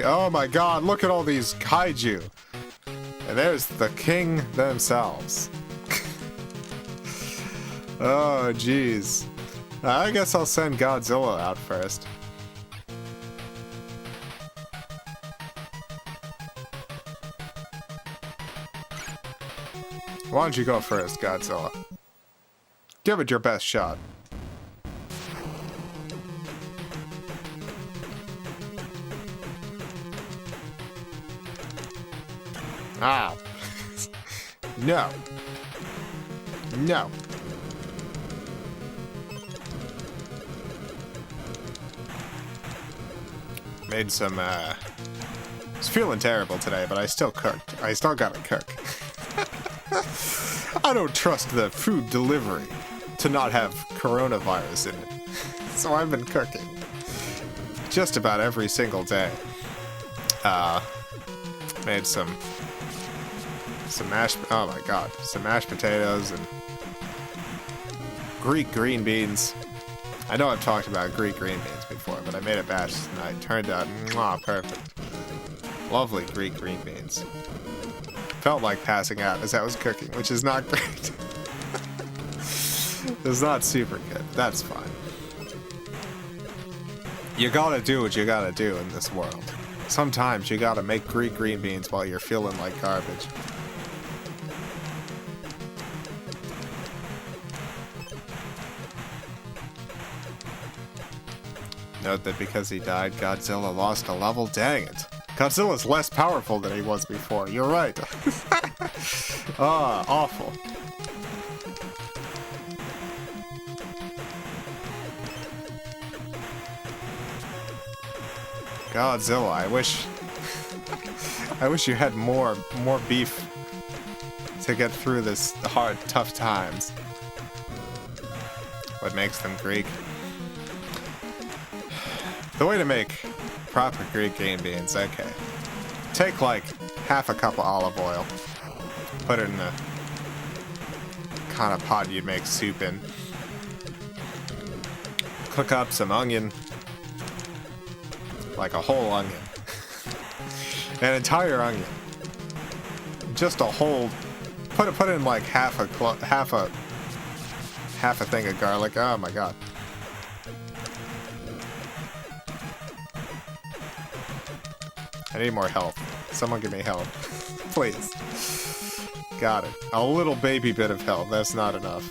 Oh my god, look at all these kaiju. And there's the king themselves. Oh, jeez. I guess I'll send Godzilla out first. Why don't you go first, Godzilla? Give it your best shot. Ah. No. No. Made some, I was feeling terrible today, but I still cooked. I still gotta cook. I don't trust the food delivery to not have coronavirus in it. So I've been cooking just about every single day. Made some mashed, oh my god, some mashed potatoes and Greek green beans. I know I've talked about Greek green beans before, but I made a batch tonight. Turned out, mwah, perfect. Lovely Greek green beans. Felt like passing out as I was cooking, which is not great. It's not super good. That's fine. You gotta do what you gotta do in this world. Sometimes you gotta make Greek green beans while you're feeling like garbage. Note that because he died, Godzilla lost a level. Dang it. Godzilla's less powerful than he was before. You're right. Ah, awful. Godzilla, I wish you had more beef to get through this hard, tough times. What makes them Greek? The way to make proper Greek green beans, okay. Take like half a cup of olive oil, put it in the kind of pot you'd make soup in. Cook up some onion, like a whole onion. An entire onion. Just a whole, put in like half a thing of garlic. Oh my god. I need more help. Someone give me help. Please. Got it. A little baby bit of help. That's not enough.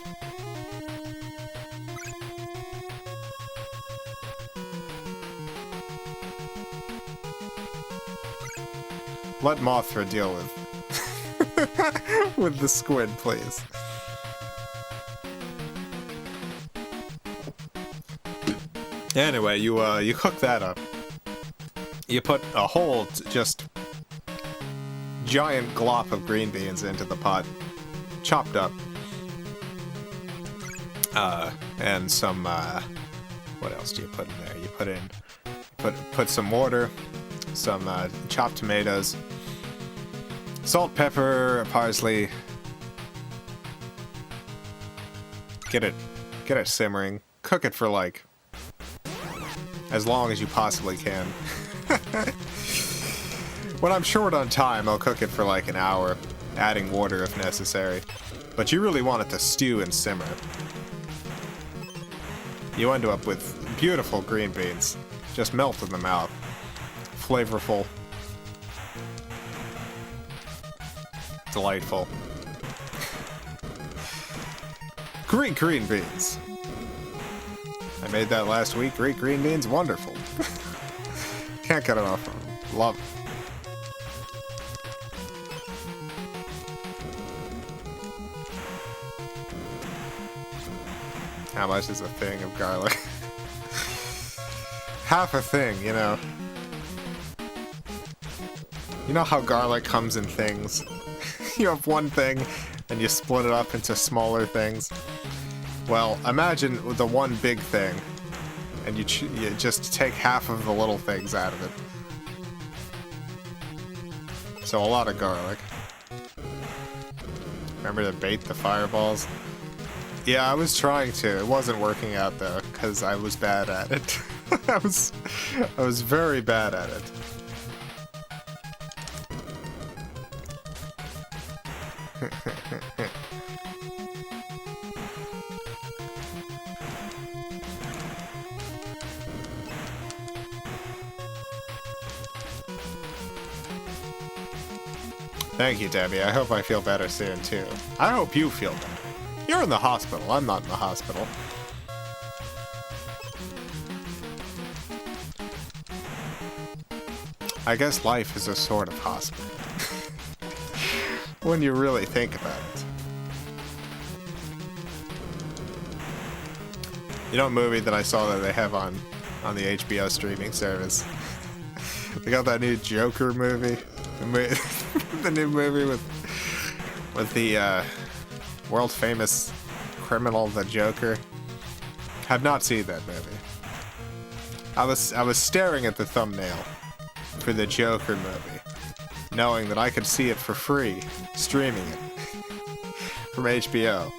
Let Mothra deal with the squid, please. Anyway, you cook that up. You put a whole, just giant glop of green beans into the pot, chopped up, and some, what else do you put in there? You put some water, some chopped tomatoes, salt, pepper, parsley. Get it simmering. Cook it for like as long as you possibly can. When I'm short on time, I'll cook it for like an hour, adding water if necessary. But you really want it to stew and simmer. You end up with beautiful green beans. Just melt in the mouth. Flavorful. Delightful. Greek green beans. I made that last week. Greek green beans, wonderful. Can't get enough of them. Love it. How much is a thing of garlic? Half a thing, you know. You know how garlic comes in things? You have one thing, and you split it up into smaller things. Well, imagine the one big thing, and you just take half of the little things out of it. So a lot of garlic. Remember to bait the fireballs? Yeah, I was trying to. It wasn't working out though, because I was bad at it. I was very bad at it. Thank you, Debbie. I hope I feel better soon, too. I hope you feel better. You're in the hospital. I'm not in the hospital. I guess life is a sort of hospital. When you really think about it. You know a movie that I saw that they have on the HBO streaming service? They got that new Joker movie. The new movie with the world famous criminal, the Joker. Have not seen that movie. I was staring at the thumbnail for the Joker movie, knowing that I could see it for free, streaming it from HBO.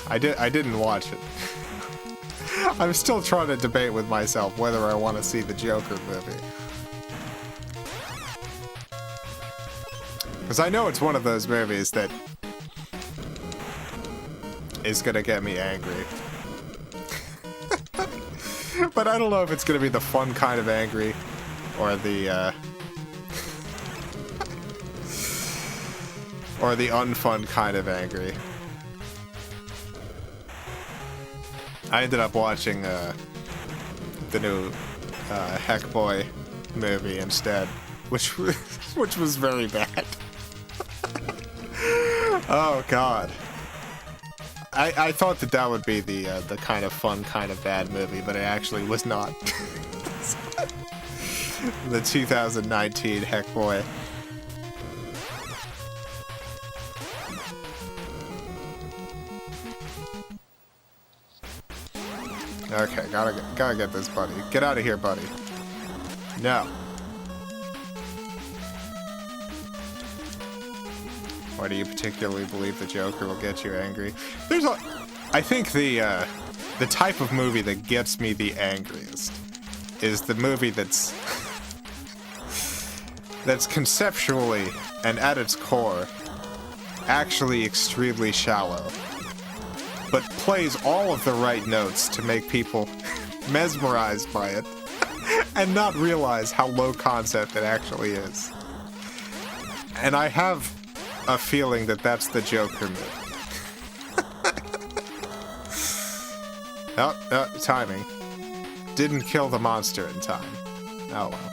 I didn't watch it. I'm still trying to debate with myself whether I want to see the Joker movie. Because I know it's one of those movies that is gonna get me angry. But I don't know if it's gonna be the fun kind of angry, or the or the unfun kind of angry. I ended up watching the new Heck Boy movie instead, which was very bad. Oh God. I thought that would be the kind of fun, kind of bad movie, but it actually was not. The 2019 Heck Boy. Okay, gotta get this buddy. Get out of here, buddy. No. Why do you particularly believe the Joker will get you angry? I think the type of movie that gets me the angriest is the movie that's conceptually and at its core actually extremely shallow, but plays all of the right notes to make people mesmerized by it and not realize how low concept it actually is. And I have a feeling that that's the Joker movie. Oh, timing. Didn't kill the monster in time. Oh well.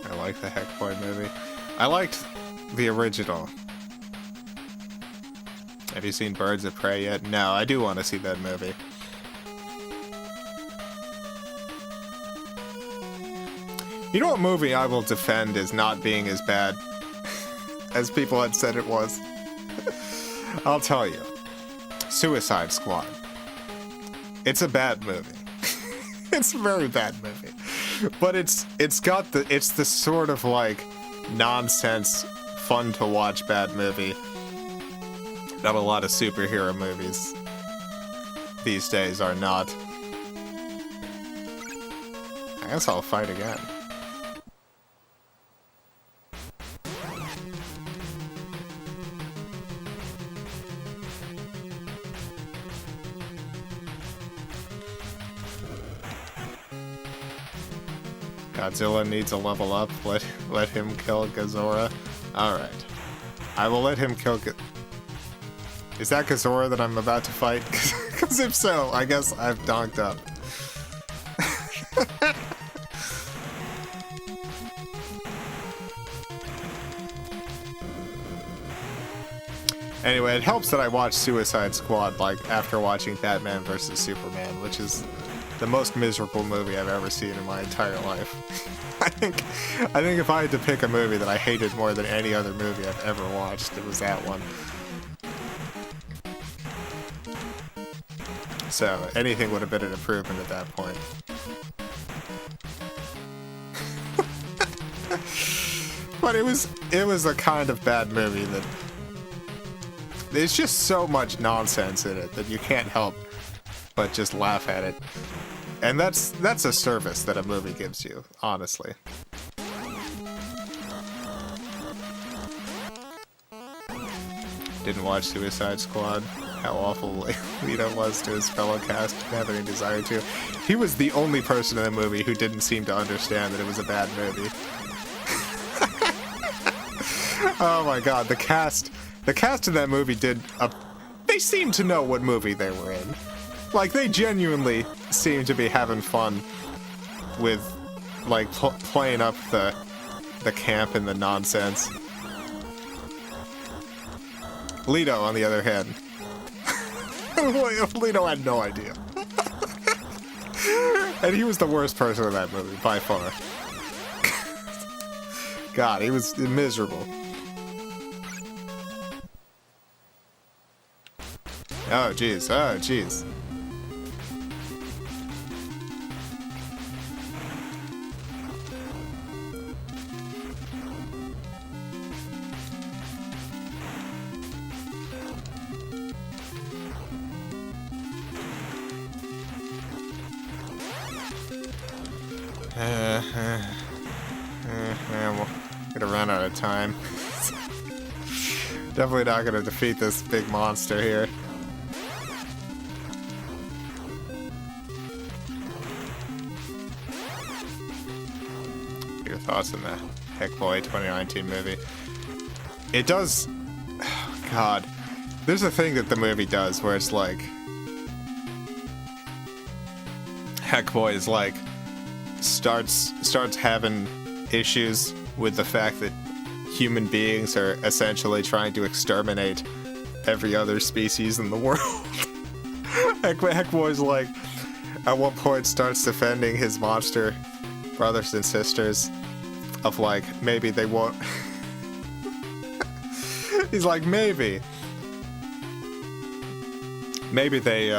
I like the Heck Boy movie. I liked the original. Have you seen Birds of Prey yet? No, I do want to see that movie. You know what movie I will defend as not being as bad as people had said it was? I'll tell you. Suicide Squad. It's a bad movie. It's a very bad movie. But it's the sort of like nonsense, fun to watch bad movie that a lot of superhero movies these days are not. I guess I'll fight again. Godzilla needs a level up. Let him kill Godzilla. Alright. I will let him kill Is that Godzilla that I'm about to fight? Because if so, I guess I've donked up. Anyway, it helps that I watched Suicide Squad like after watching Batman vs Superman, which is the most miserable movie I've ever seen in my entire life. I think if I had to pick a movie that I hated more than any other movie I've ever watched, it was that one. So anything would have been an improvement at that point. But it was a kind of bad movie that there's just so much nonsense in it that you can't help but just laugh at it. And that's a service that a movie gives you, honestly. Didn't watch Suicide Squad. How awful Leto was to his fellow cast, didn't have any desire to. He was the only person in the movie who didn't seem to understand that it was a bad movie. Oh my god, the cast in that movie they seemed to know what movie they were in. Like, they genuinely seem to be having fun with, like, playing up the camp and the nonsense. Leto, on the other hand. Leto had no idea. And he was the worst person in that movie, by far. God, he was miserable. Oh, jeez. Oh, jeez. We're gonna run out of time. Definitely not gonna defeat this big monster here. Your thoughts on the Heck Boy 2019 movie? It does. Oh, God, there's a thing that the movie does where it's like, Heck Boy is like starts having issues with the fact that human beings are essentially trying to exterminate every other species in the world. Heck Boy's like, at one point starts defending his monster brothers and sisters of like, maybe they won't. He's like, maybe they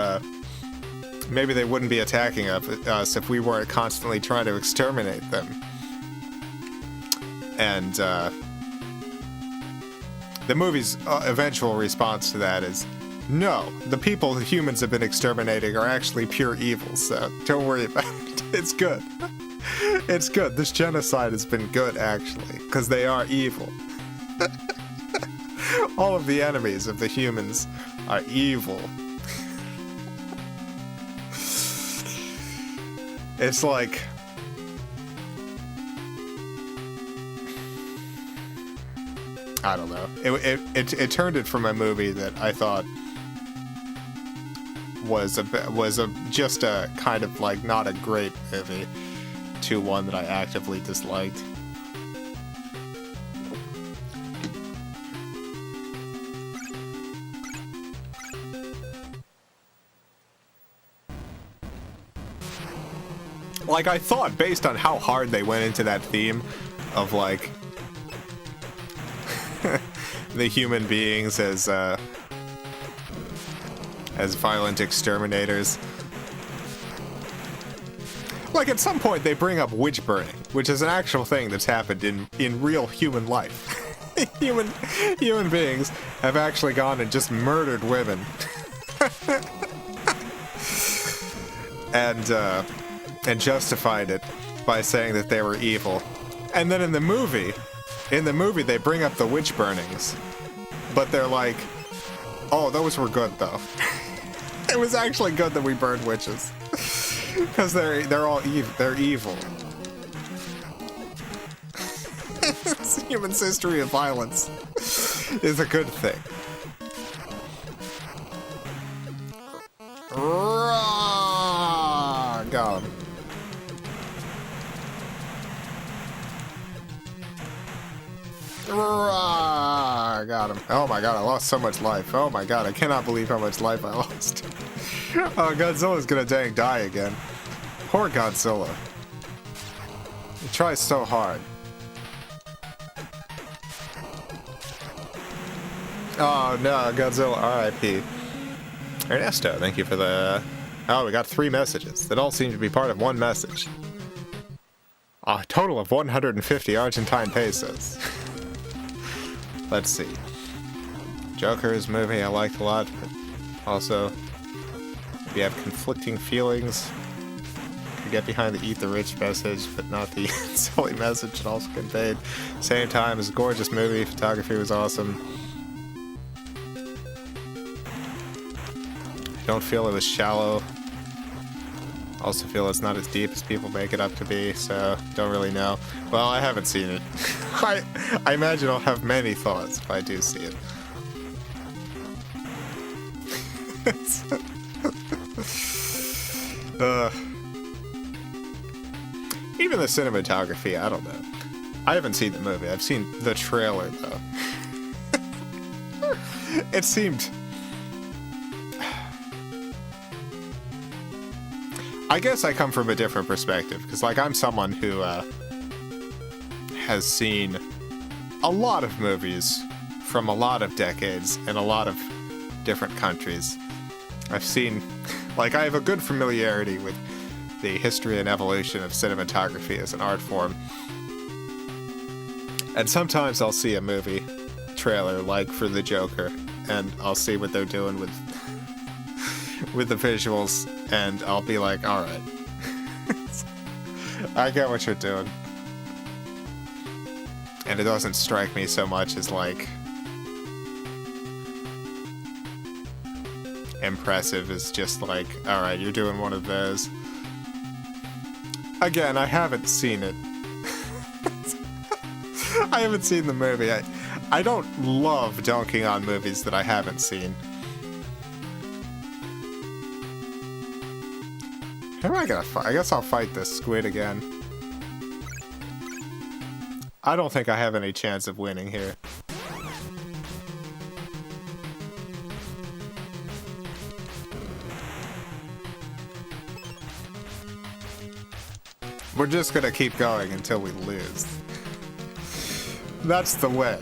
wouldn't be attacking us if we weren't constantly trying to exterminate them. And the movie's eventual response to that is, no, the people humans have been exterminating are actually pure evil, so don't worry about it. It's good. It's good. This genocide has been good, actually, because they are evil. All of the enemies of the humans are evil. It's like, I don't know. It turned it from a movie that I thought was just a kind of like not a great movie to one that I actively disliked. Like, I thought, based on how hard they went into that theme of, like, the human beings as violent exterminators. Like, at some point, they bring up witch burning, which is an actual thing that's happened in real human life. Human beings have actually gone and just murdered women. And justified it by saying that they were evil. And then in the movie they bring up the witch burnings, but they're like, oh, those were good though. It was actually good that we burned witches, because they're all evil. They're evil. Human history of violence is a good thing. Got him. Got him. Oh my god, I lost so much life. Oh my god, I cannot believe how much life I lost. Oh, Godzilla's gonna dang die again. Poor Godzilla. He tries so hard. Oh no, Godzilla, R.I.P. Ernesto, thank you for the... Oh, we got 3 messages that all seem to be part of one message. A total of 150 Argentine pesos. Let's see. Joker's movie I liked a lot, but also we have conflicting feelings. Could get behind the eat the rich message, but not the silly message it also conveyed. Same time, it's a gorgeous movie, photography was awesome. I don't feel it was shallow. Also feel it's not as deep as people make it up to be, so don't really know. Well, I haven't seen it. I imagine I'll have many thoughts if I do see it. Even the cinematography, I don't know. I haven't seen the movie. I've seen the trailer, though. It seemed... I guess I come from a different perspective, because, like, I'm someone who has seen a lot of movies from a lot of decades in a lot of different countries. I've seen, like, I have a good familiarity with the history and evolution of cinematography as an art form. And sometimes I'll see a movie trailer, like for The Joker, and I'll see what they're doing with the visuals, and I'll be like, alright. I get what you're doing. And it doesn't strike me so much as, like, impressive as just like, alright, you're doing one of those. Again, I haven't seen it. I haven't seen the movie. I don't love dunking on movies that I haven't seen. Who am I gonna fight? I guess I'll fight this squid again. I don't think I have any chance of winning here. We're just gonna keep going until we lose. That's the way.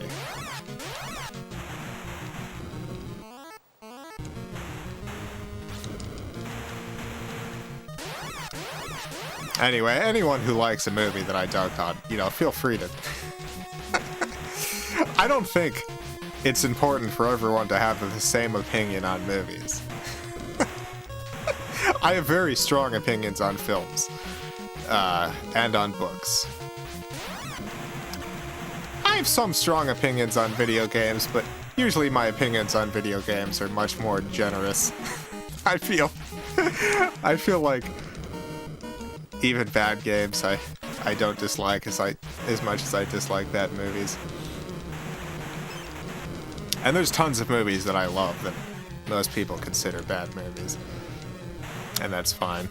Anyway, anyone who likes a movie that I dunk on, you know, feel free to... I don't think it's important for everyone to have the same opinion on movies. I have very strong opinions on films. And on books. I have some strong opinions on video games, but usually my opinions on video games are much more generous. I feel like even bad games I don't dislike as much as I dislike bad movies. And there's tons of movies that I love that most people consider bad movies. And that's fine.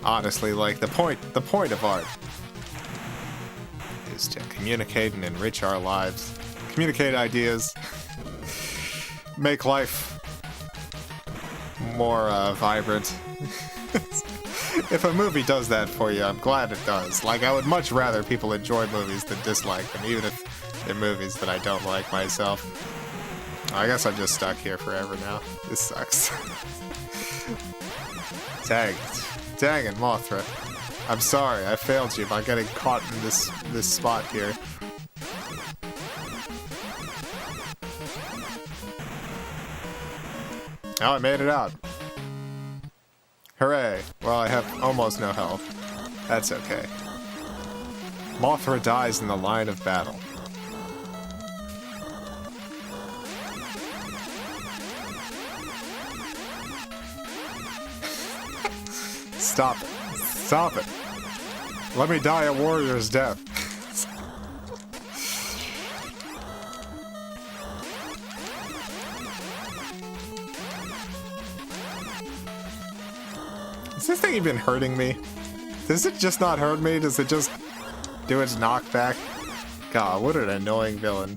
Honestly, like, the point of art is to communicate and enrich our lives. Communicate ideas. Make life more vibrant. If a movie does that for you, I'm glad it does. Like, I would much rather people enjoy movies than dislike them, even if they're movies that I don't like myself. I guess I'm just stuck here forever now. This sucks. Dang it, Mothra. I'm sorry, I failed you by getting caught in this spot here. Oh, I made it out. Hooray. Well, I have almost no health. That's okay. Mothra dies in the line of battle. Stop it. Stop it. Let me die a warrior's death. Is this thing even hurting me? Does it just not hurt me? Does it just do its knockback? God, what an annoying villain.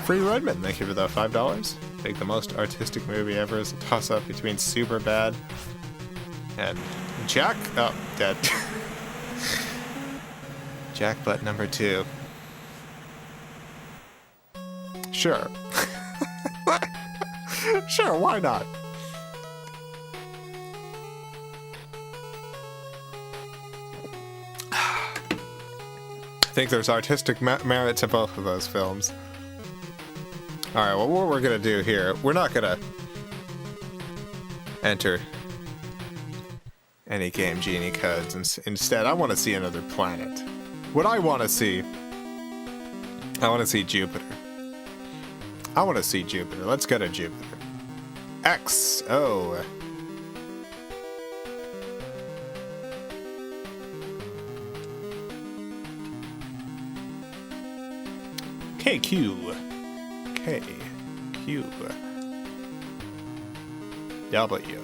Free Redman, thank you for the $5. Think the most artistic movie ever is a toss-up between Superbad and Jack. Oh, dead. Jackbutt number 2. Sure. Sure, why not? I think there's artistic merit to both of those films. Alright, well, what we're gonna do here, we're not gonna enter any Game Genie codes. Instead, I want to see another planet. What I want to see Jupiter. I want to see Jupiter. Let's go to Jupiter. XO. KQ. K, Q, W,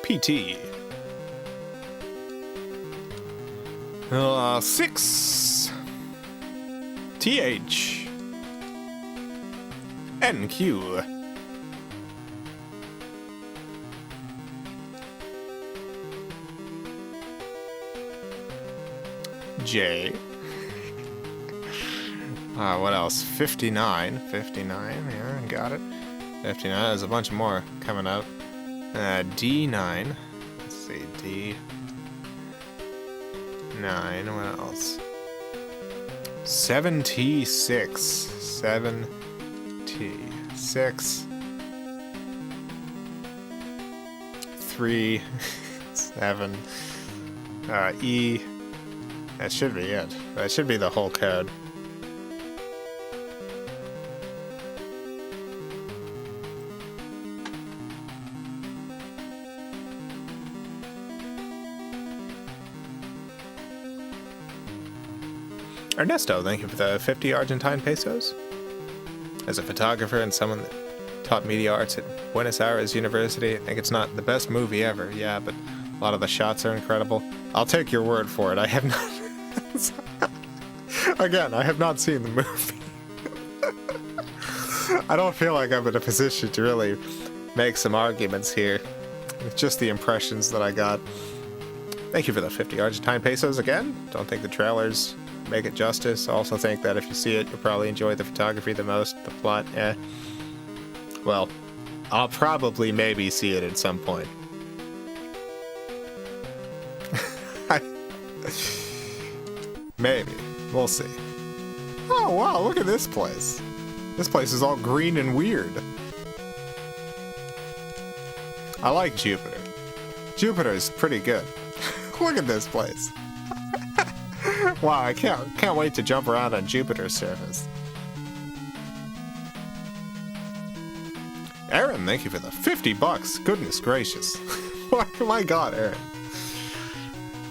PT, 6 TH NQ J. What else? 59. 59, yeah, got it. 59, there's a bunch more coming up. D9. Let's see, D9, what else? 7T6. 7T6. 3, 7. E. That should be it. That should be the whole code. Ernesto, thank you for the 50 Argentine pesos. As a photographer and someone that taught media arts at Buenos Aires University, I think it's not the best movie ever, yeah, but a lot of the shots are incredible. I'll take your word for it. I have not... Again, I have not seen the movie. I don't feel like I'm in a position to really make some arguments here. It's just the impressions that I got. Thank you for the 50 Argentine pesos again. Don't think the trailers make it justice. I also think that if you see it, you'll probably enjoy the photography the most. The plot, eh. Well, I'll probably maybe see it at some point. Maybe. We'll see. Oh, wow, look at this place. This place is all green and weird. I like Jupiter. Jupiter is pretty good. Look at this place. Wow, I can't wait to jump around on Jupiter's surface. Aaron, thank you for the 50 bucks. Goodness gracious. My god, Aaron.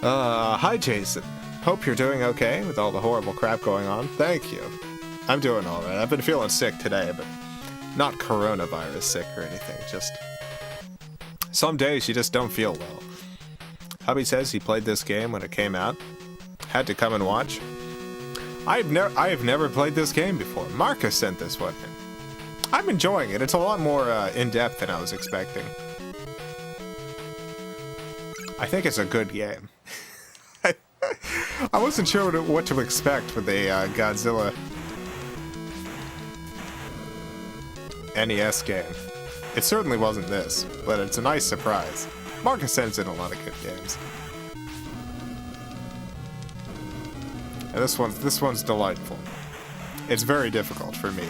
Hi, Jason. Hope you're doing okay with all the horrible crap going on. Thank you. I'm doing alright. I've been feeling sick today, but not coronavirus sick or anything. Just some days you just don't feel well. Hubby says he played this game when it came out. Had to come and watch. I have never played this game before. Marcus sent this one in. I'm enjoying it. It's a lot more in-depth than I was expecting. I think it's a good game. I wasn't sure what to expect with a Godzilla NES game. It certainly wasn't this, but it's a nice surprise. Marcus sends in a lot of good games. And this one's delightful. It's very difficult for me.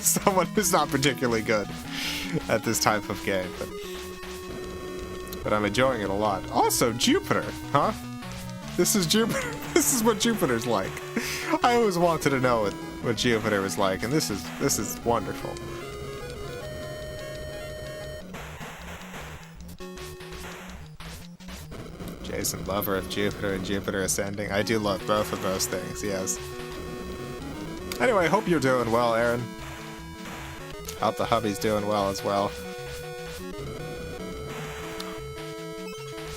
Someone who's not particularly good at this type of game, but I'm enjoying it a lot. Also, Jupiter, huh? This is Jupiter. This is what Jupiter's like. I always wanted to know what Jupiter was like, and this is wonderful. Jason, lover of Jupiter and Jupiter Ascending. I do love both of those things, yes. Anyway, hope you're doing well, Aaron. Hope the hubby's doing well as well.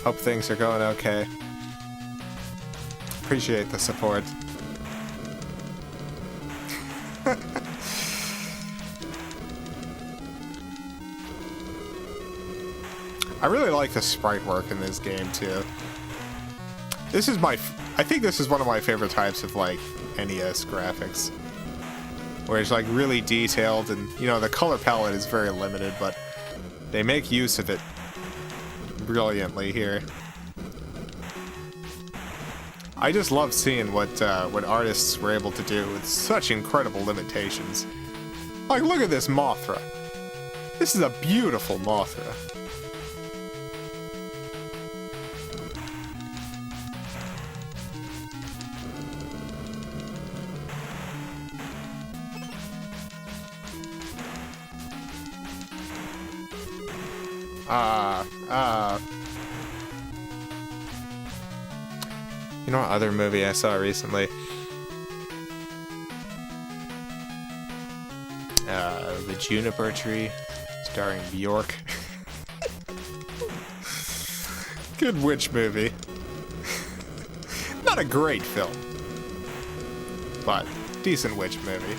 Hope things are going okay. Appreciate the support. I really like the sprite work in this game too. I think this is one of my favorite types of like NES graphics, where it's like really detailed, and you know the color palette is very limited, but they make use of it brilliantly here. I just love seeing what artists were able to do with such incredible limitations. Like, look at this Mothra. This is a beautiful Mothra. You know what other movie I saw recently? The Juniper Tree, starring Bjork. Good witch movie. Not a great film, but decent witch movie.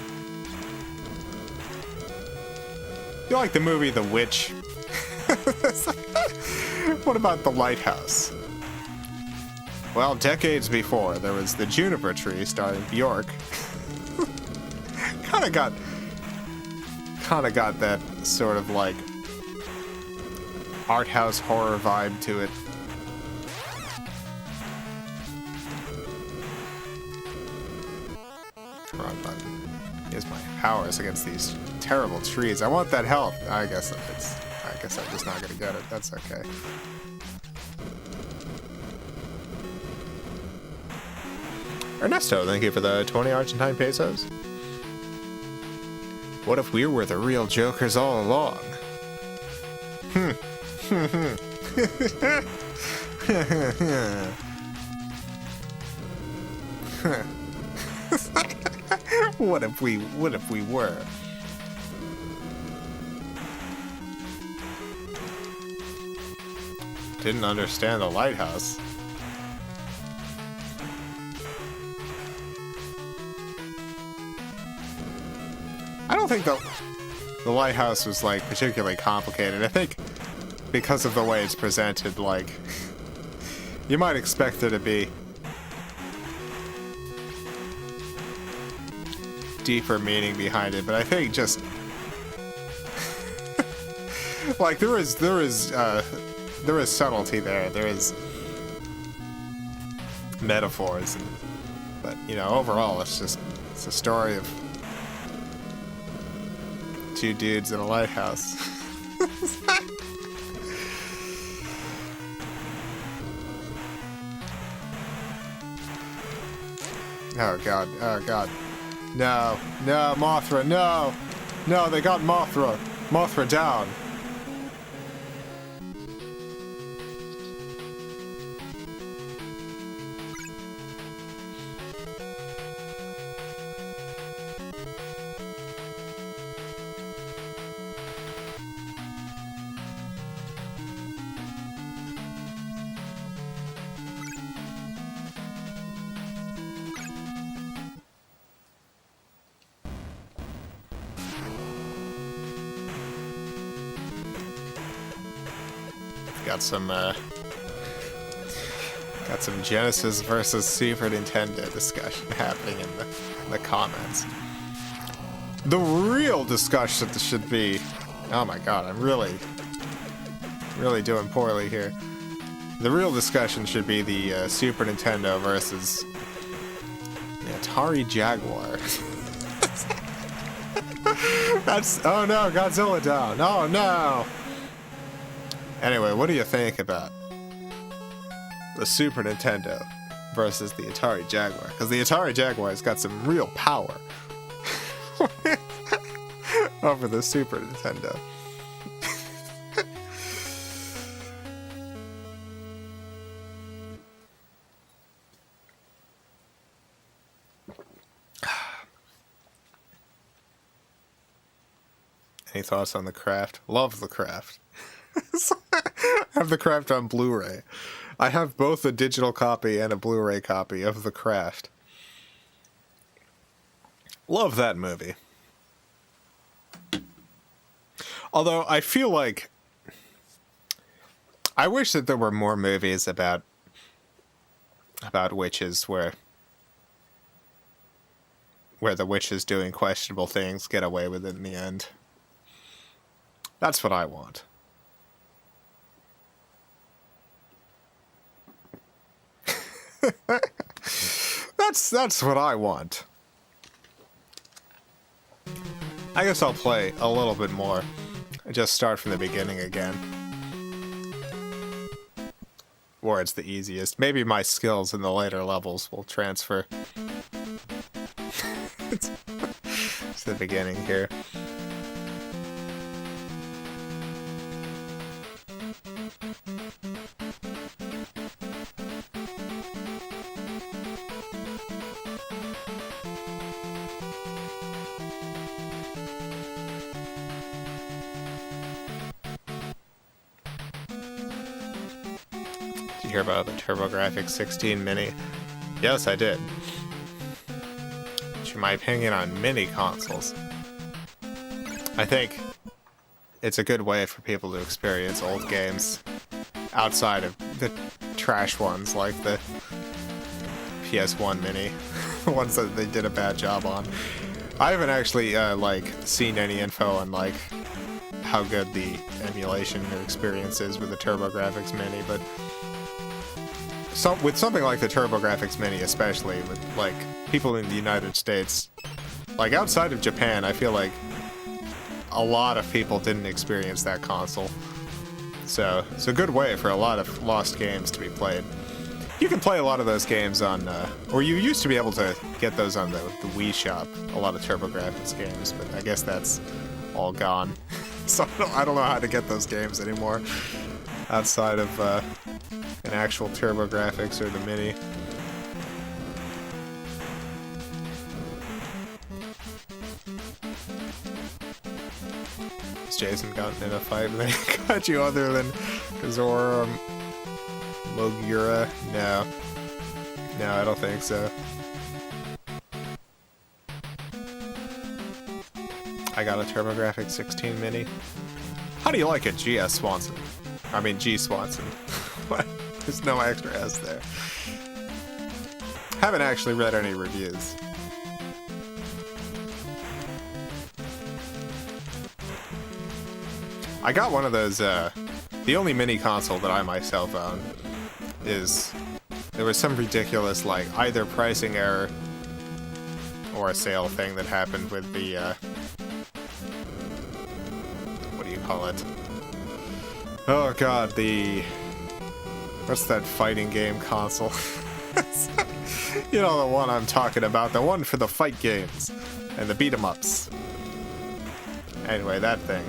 You like the movie The Witch? What about The Lighthouse? Well, decades before, there was The Juniper Tree starring Bjork. Kinda got that sort of like art house horror vibe to it. Wrong button. Here's my powers against these terrible trees. I want that health. I guess I'm just not gonna get it. That's okay. Ernesto, thank you for the 20 Argentine pesos. What if we were the real jokers all along? What if we were? Didn't understand the lighthouse. I don't think the lighthouse was like particularly complicated. I think because of the way it's presented, like you might expect there to be deeper meaning behind it, but I think just like there is subtlety there. There is metaphors, but you know, overall, it's a story of two dudes in a lighthouse. Oh god, oh god. No, Mothra, no! No, they got Mothra. Mothra down. Got some Genesis versus Super Nintendo discussion happening in the comments. The real discussion should be, oh my god, I'm really doing poorly here. The real discussion should be the Super Nintendo versus the Atari Jaguar. That's, oh no, Godzilla down. Oh no. Anyway, what do you think about the Super Nintendo versus the Atari Jaguar? Because the Atari Jaguar has got some real power over the Super Nintendo. Any thoughts on the Craft? Love the Craft. I have the Craft on Blu-ray. I have both a digital copy and a Blu-ray copy of The Craft. Love that movie. Although I feel like I wish that there were more movies about witches where the witches doing questionable things get away with it in the end. That's what I want. That's what I want. I guess I'll play a little bit more. Just start from the beginning again. Or it's the easiest. Maybe my skills in the later levels will transfer. It's the beginning here. Hear about the TurboGrafx 16 Mini. Yes, I did. Which, in my opinion, on mini consoles, I think it's a good way for people to experience old games outside of the trash ones like the PS1 mini, the ones that they did a bad job on. I haven't actually like seen any info on like how good the emulation experience is with the TurboGrafx Mini, but with something like the TurboGrafx Mini, especially with like people in the United States, like outside of Japan, I feel like a lot of people didn't experience that console. So it's a good way for a lot of lost games to be played. You can play a lot of those games on, or you used to be able to get those on the Wii Shop, a lot of TurboGrafx games, but I guess that's all gone. So I don't know how to get those games anymore, outside of an actual TurboGrafx or the Mini. Has Jason gotten in a fight with any kaiju other than Kazora or Mogura? No. No, I don't think so. I got a TurboGrafx 16 Mini. How do you like it, G.S. Swanson? I mean, G. Swanson. What? There's no extra S there. Haven't actually read any reviews. I got one of those, the only mini console that I myself own is, there was some ridiculous, like, either pricing error or a sale thing that happened with the, what do you call it? Oh god, what's that fighting game console? You know the one I'm talking about, the one for the fight games and the beat-em-ups. Anyway, that thing.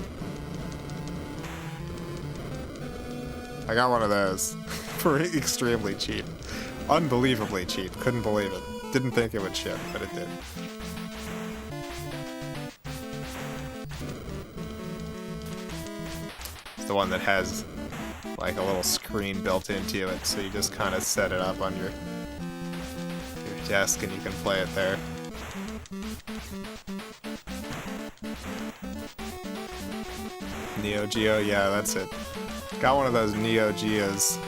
I got one of those for extremely cheap. Unbelievably cheap. Couldn't believe it. Didn't think it would ship, but it did. It's the one that has like a little screen built into it, so you just kind of set it up on your desk and you can play it there. Neo Geo, yeah, that's it. Got one of those Neo Geos.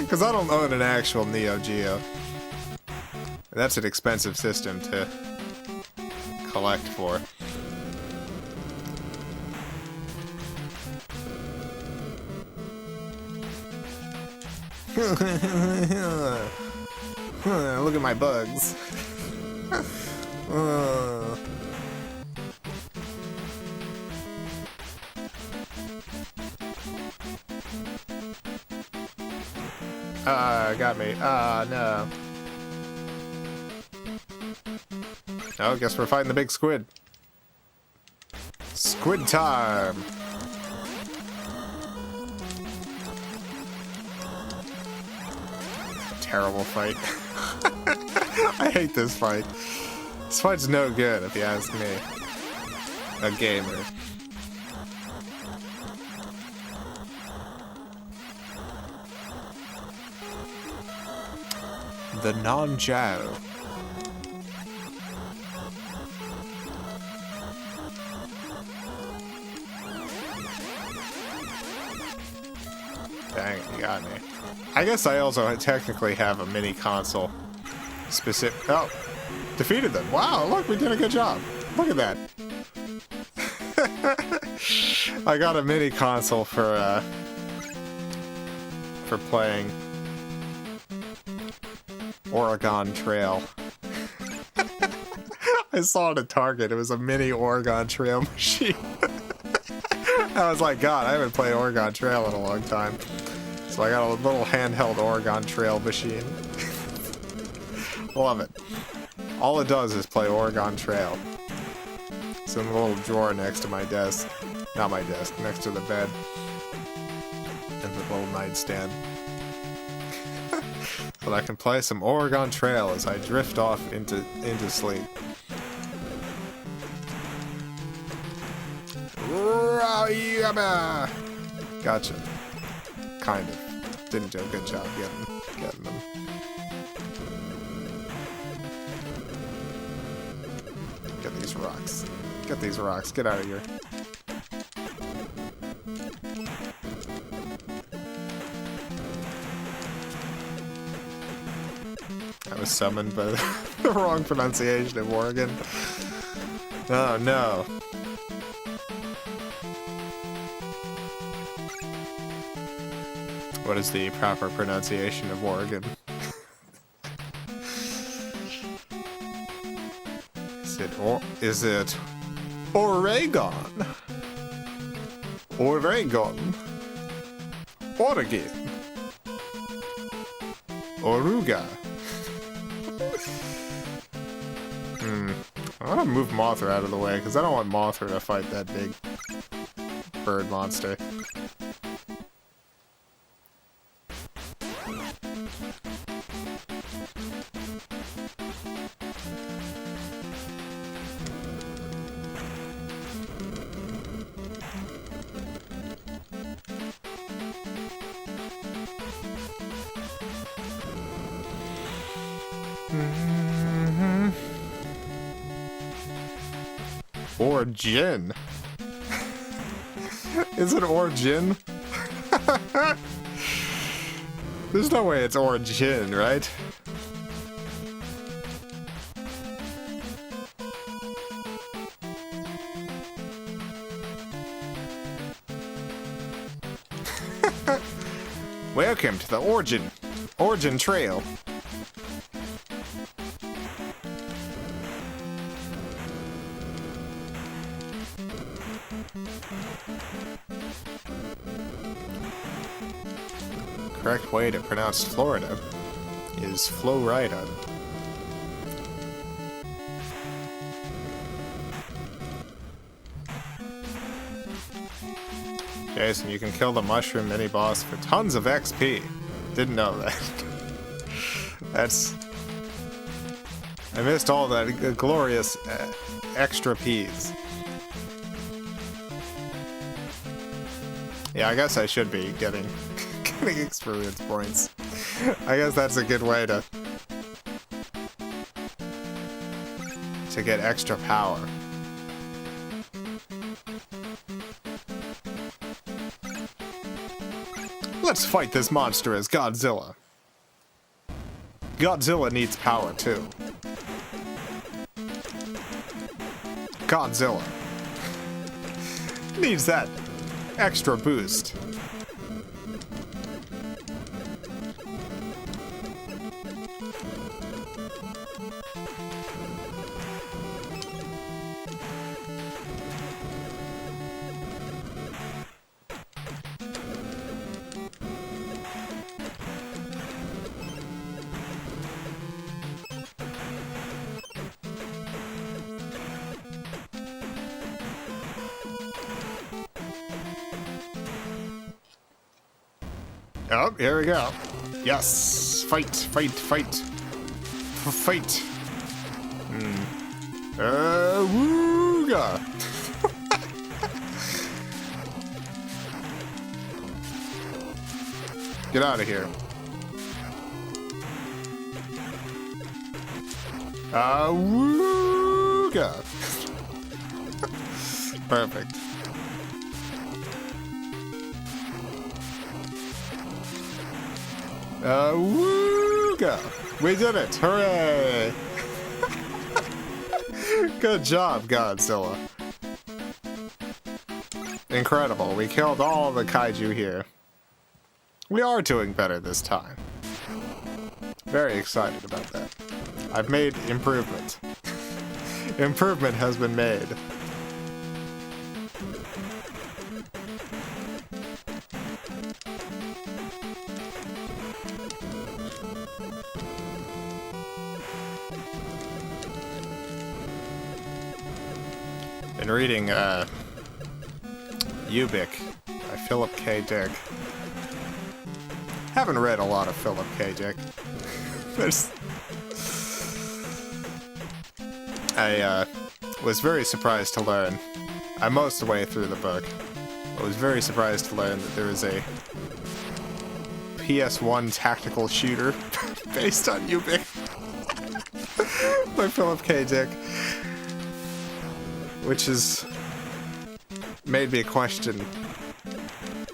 Because I don't own an actual Neo Geo. That's an expensive system to collect for. Look at my bugs. Got me. No. Oh, guess we're fighting the big squid. Squid time! Terrible fight. I hate this fight. This fight's no good, if you ask me. A gamer. The non-Jow. Dang, you got me. I guess I also technically have a mini console. Specific. Oh, defeated them. Wow, look, we did a good job. Look at that. I got a mini console for playing Oregon Trail. I saw it at Target. It was a mini Oregon Trail machine. I was like, God, I haven't played Oregon Trail in a long time. So I got a little handheld Oregon Trail machine. Love it. All it does is play Oregon Trail. It's in the little drawer next to my desk. Not my desk, next to the bed. And the little nightstand. But I can play some Oregon Trail as I drift off into sleep. Gotcha. Kind of. Didn't do a good job getting them. rocks. Get these rocks. Get out of here. I was summoned by the wrong pronunciation of Oregon. Oh no. What is the proper pronunciation of Oregon? Is it Oregon? Oregon? Oregon? Oruga? I want to move Mothra out of the way, because I don't want Mothra to fight that big bird monster. Origin. Is it Origin? There's no way it's Origin, right? Welcome to the Origin Trail. Correct way to pronounce Florida is Florida. Jason, you can kill the mushroom mini-boss for tons of XP. Didn't know that. I missed all that glorious extra P's. Yeah, I guess I should be getting experience points. I guess that's a good way to get extra power. Let's fight this monster as Godzilla. Godzilla needs power too. Godzilla needs that extra boost. Oh, here we go. Yes! Fight, fight, fight. Fight. Wooga! Get out of here. Wooga! Perfect. Wooga! We did it! Hooray! Good job, Godzilla. Incredible. We killed all the kaiju here. We are doing better this time. Very excited about that. I've made improvement. Improvement has been made. Been reading Ubik by Philip K. Dick. Haven't read a lot of Philip K. Dick. I was very surprised to learn. I'm most of the way through the book. I was very surprised to learn that there is a PS1 tactical shooter based on Ubik by Philip K. Dick. which has made me question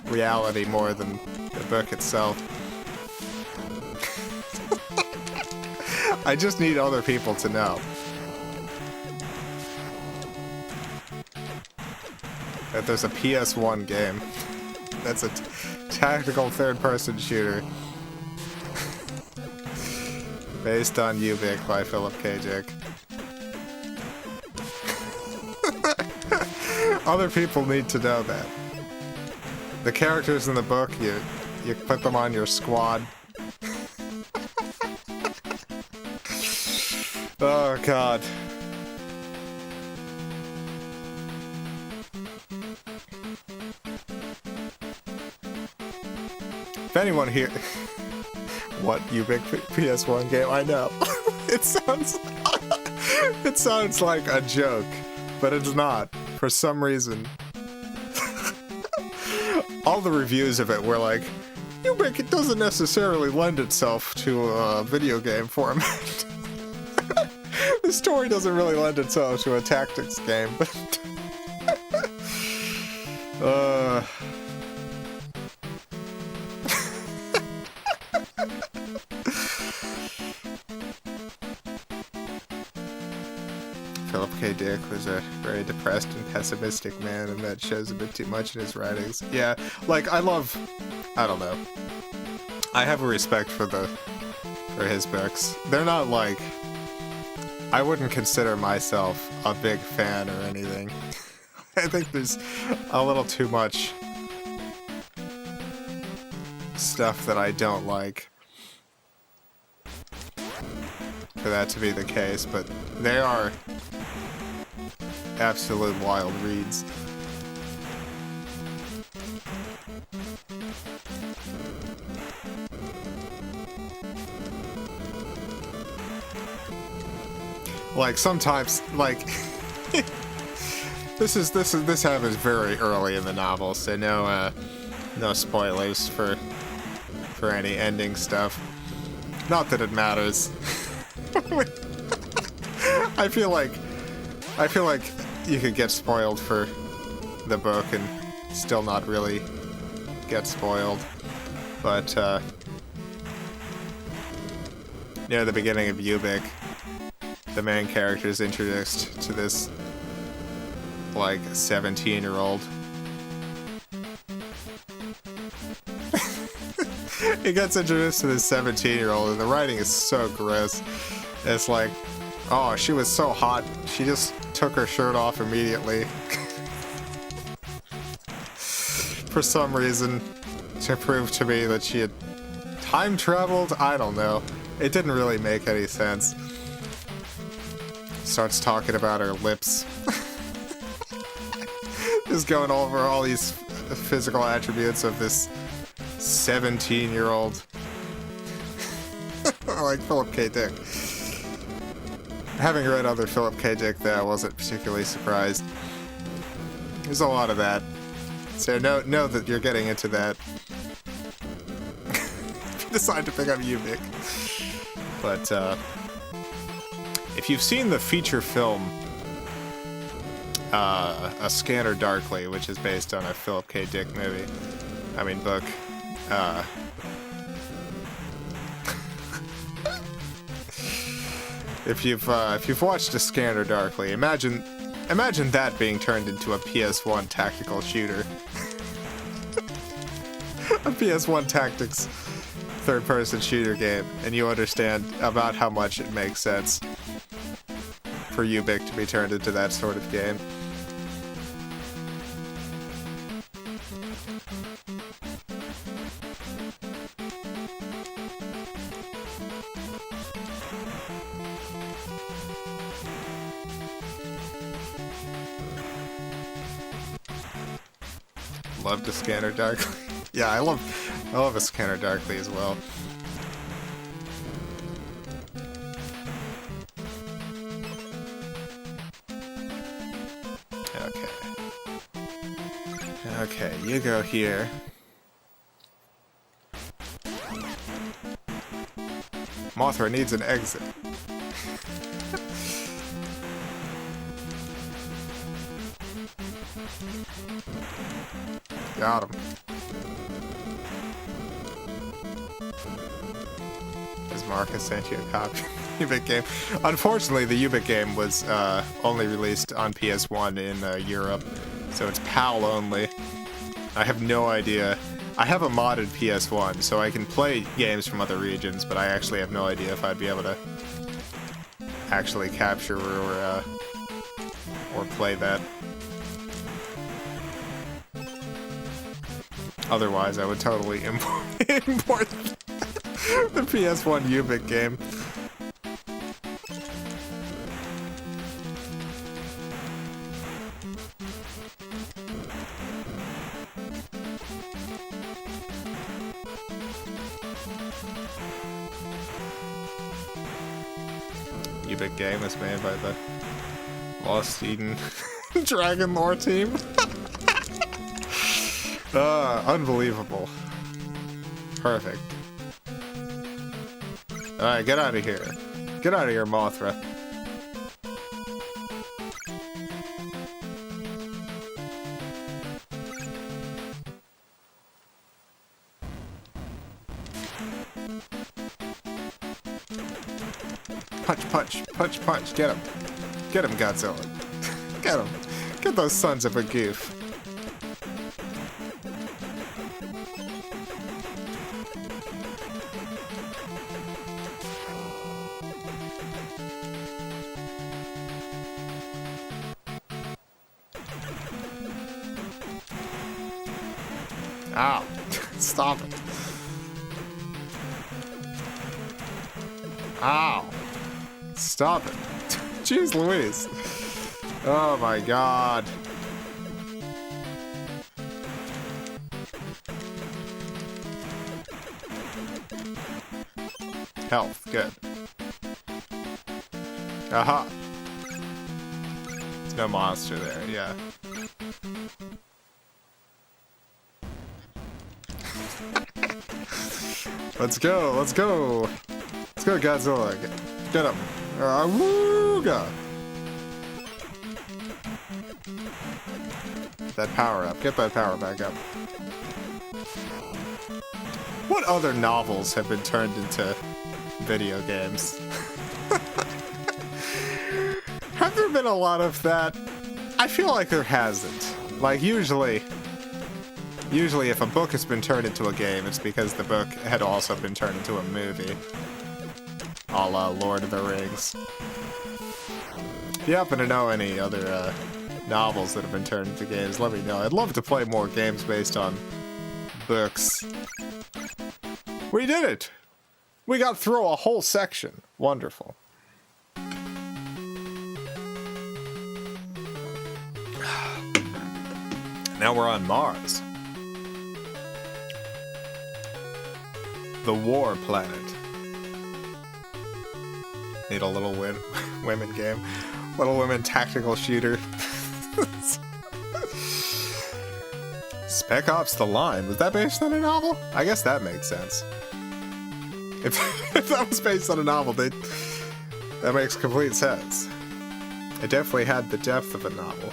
reality more than the book itself. I just need other people to know that there's a PS1 game that's a tactical third-person shooter based on Ubik by Philip K. Dick. Other people need to know that. The characters in the book, you put them on your squad. Oh, God. If anyone here... What, Ubik PS1 game? I know. It sounds like a joke, but it's not. For some reason. All the reviews of it were like, Ubik, it doesn't necessarily lend itself to a video game format. The story doesn't really lend itself to a tactics game, but... Philip K. Dick was a very depressed and pessimistic man, and that shows a bit too much in his writings. Yeah, like, I don't know. I have a respect for his books. They're not like... I wouldn't consider myself a big fan or anything. I think there's a little too much stuff that I don't like for that to be the case, but they are absolute wild reads. Like, sometimes, like, this happens very early in the novel, so no spoilers for any ending stuff. Not that it matters. I feel like you could get spoiled for the book and still not really get spoiled. But near the beginning of Ubik, the main character is introduced to this, like, 17-year-old. He gets introduced to this 17-year-old, and the writing is so gross. It's like, oh, she was so hot, she just took her shirt off immediately. For some reason, to prove to me that she had time traveled? I don't know. It didn't really make any sense. Starts talking about her lips. Just going over all these physical attributes of this 17-year-old. Like Philip K. Dick. Having read other Philip K. Dick, though, I wasn't particularly surprised. There's a lot of that. So know that you're getting into that. If you decide to pick up Ubik. But, if you've seen the feature film, A Scanner Darkly, which is based on a Philip K. Dick book, if you've watched A Scanner Darkly, imagine that being turned into a PS1 tactical shooter. A PS1 tactics third-person shooter game, and you understand about how much it makes sense for Ubik to be turned into that sort of game. Love A Scanner Darkly. Yeah, I love A Scanner Darkly as well. Okay, you go here. Mothra needs an exit. Got him. Has Marcus sent you a copy of the U-Bit game? Unfortunately, the U-Bit game was only released on PS1 in Europe, so it's PAL only. I have no idea. I have a modded PS1, so I can play games from other regions, but I actually have no idea if I'd be able to actually capture or play that. Otherwise, I would totally import the PS1 U-Bit game. U-Bit game is made by the Lost Eden Dragon Lore team. Unbelievable. Perfect. Alright, get out of here. Get out of here, Mothra. Punch, punch, punch, punch. Get him. Get him, Godzilla. Get him. Get those sons of a goof. Ow. Stop it. Ow. Stop it. Jeez Louise. Oh my god. Health. Good. Aha. There's no monster there. Yeah. Let's go, let's go! Let's go, Godzilla. Get him. Awooga! That power up. Get that power back up. What other novels have been turned into video games? Have there been a lot of that? I feel like there hasn't. Like, usually if a book has been turned into a game, it's because the book had also been turned into a movie. A la Lord of the Rings. If you happen to know any other novels that have been turned into games, let me know. I'd love to play more games based on books. We did it! We got through a whole section. Wonderful. Now we're on Mars. The War Planet. Need a Little Women game. Little Women tactical shooter. Spec Ops: The Line. Was that based on a novel? I guess that makes sense. If that was based on a novel, that makes complete sense. It definitely had the depth of a novel.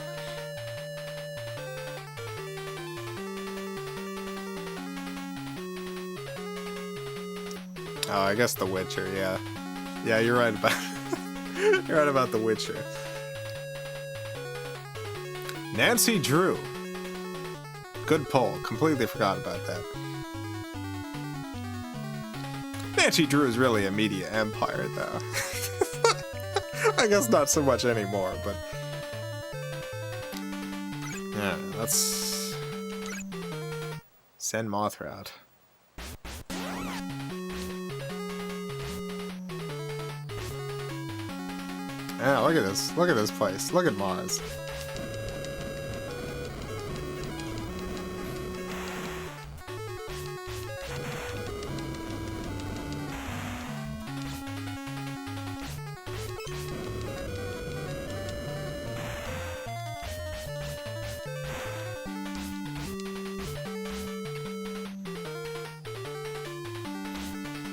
Oh, I guess The Witcher, yeah. Yeah, you're right about you're right about The Witcher. Nancy Drew. Good poll. Completely forgot about that. Nancy Drew is really a media empire, though. I guess not so much anymore, but... Yeah, let's... send Mothra out. Yeah, look at this. Look at this place. Look at Mars.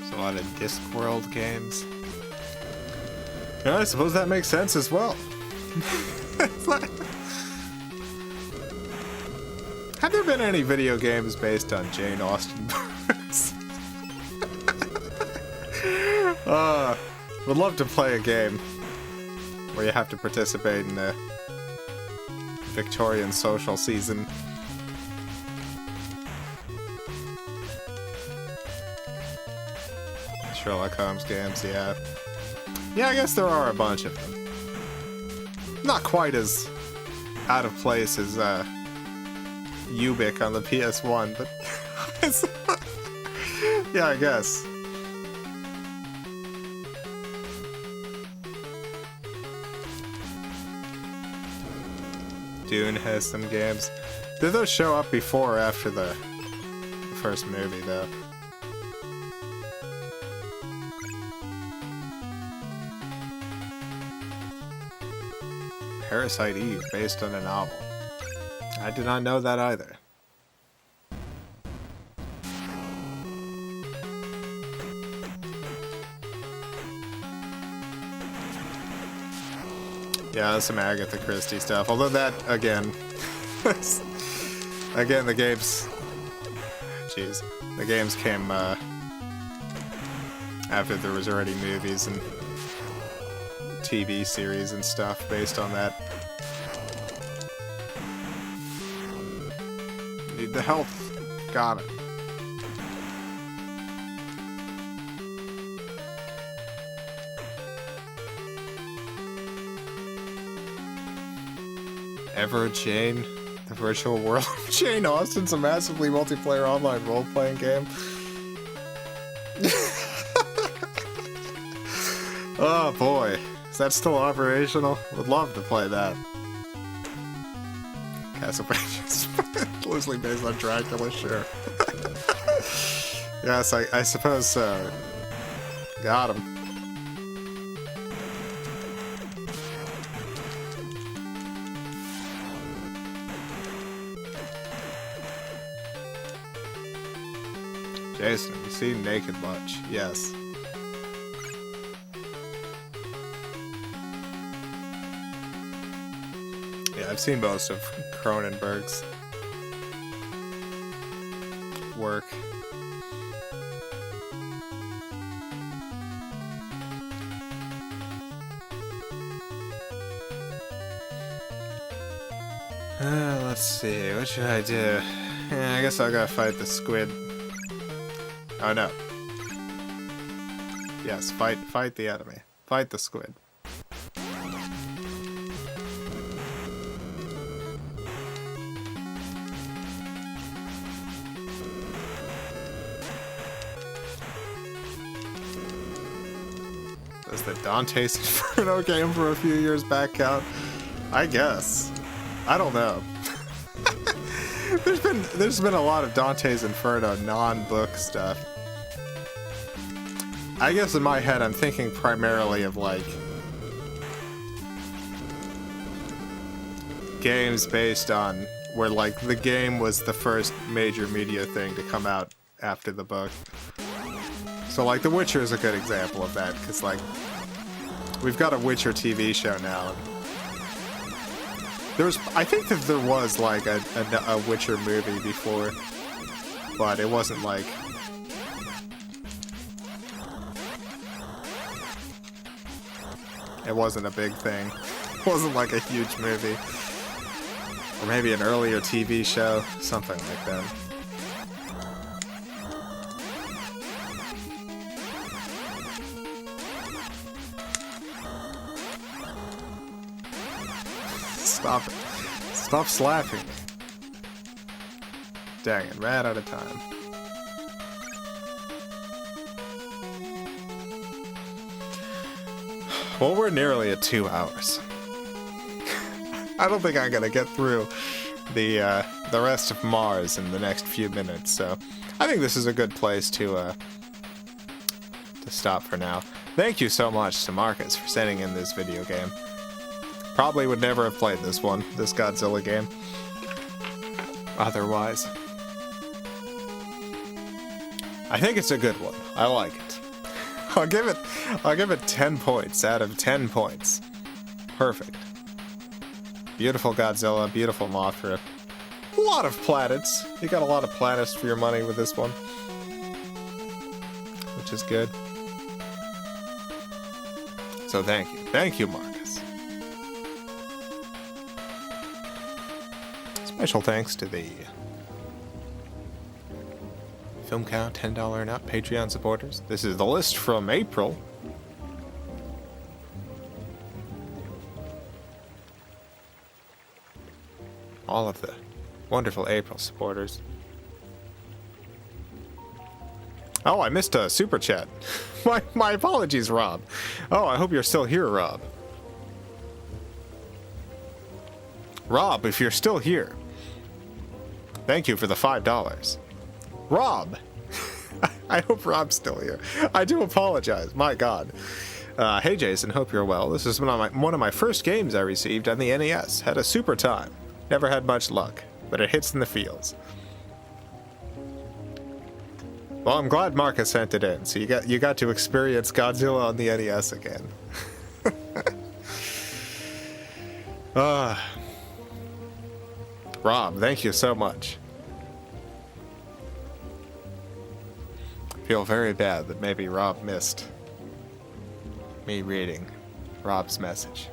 There's a lot of Discworld games. Yeah, I suppose that makes sense as well. Have there been any video games based on Jane Austen books? Would love to play a game where you have to participate in a Victorian social season. Sherlock Holmes games, yeah. Yeah, I guess there are a bunch of them. Not quite as out of place as Ubik on the PS1, but yeah, I guess. Dune has some games. Did those show up before or after the first movie, though? Parasite Eve, based on a novel. I did not know that either. Yeah, that's some Agatha Christie stuff. Although that, again... again, the games... Jeez. The games came, after there was already movies and TV series and stuff based on that. Need the health. Got it. Ever Jane? The virtual world of Jane Austen's a massively multiplayer online role-playing game. Oh boy. Is that still operational? Would love to play that. Castlevania's loosely based on Dracula, sure. Yes, I suppose so. Got him. Jason, have you seen Naked much? Yes. Yeah, I've seen most of Cronenberg's work. Let's see, what should I do? Yeah, I guess I'll go fight the squid. Oh no. Yes, fight the enemy. Fight the squid. Does the Dante's Inferno game for a few years back count? I guess. I don't know. There's been a lot of Dante's Inferno non-book stuff. I guess in my head I'm thinking primarily of like games based on where like the game was the first major media thing to come out after the book. So like The Witcher is a good example of that, because like we've got a Witcher TV show now. I think that there was like a Witcher movie before, but it wasn't like it wasn't a big thing. It wasn't like a huge movie, or maybe an earlier TV show, something like that. Stop it. Stop slapping me. Dang it, ran out of time. Well, we're nearly at 2 hours. I don't think I'm gonna get through the rest of Mars in the next few minutes, so I think this is a good place to stop for now. Thank you so much to Marcus for sending in this video game. Probably would never have played this Godzilla game, otherwise. I think it's a good one. I like it. I'll give it 10 points out of 10 points. Perfect. Beautiful Godzilla, beautiful Mothra. lot of planets. You got a lot of planets for your money with this one, which is good. So thank you, Marcus. Special thanks to the Film Count $10 and up Patreon supporters. This is the list from April. All of the wonderful April supporters. Oh, I missed a super chat. My apologies, Rob. Oh, I hope you're still here, Rob. Rob, if you're still here, thank you for the $5. Rob! I hope Rob's still here. I do apologize. My God. Hey, Jason. Hope you're well. This is one of my first games I received on the NES. Had a super time. Never had much luck, but it hits in the feels. Well, I'm glad Marcus sent it in, so you got to experience Godzilla on the NES again. Rob, thank you so much. I feel very bad that maybe Rob missed me reading Rob's message.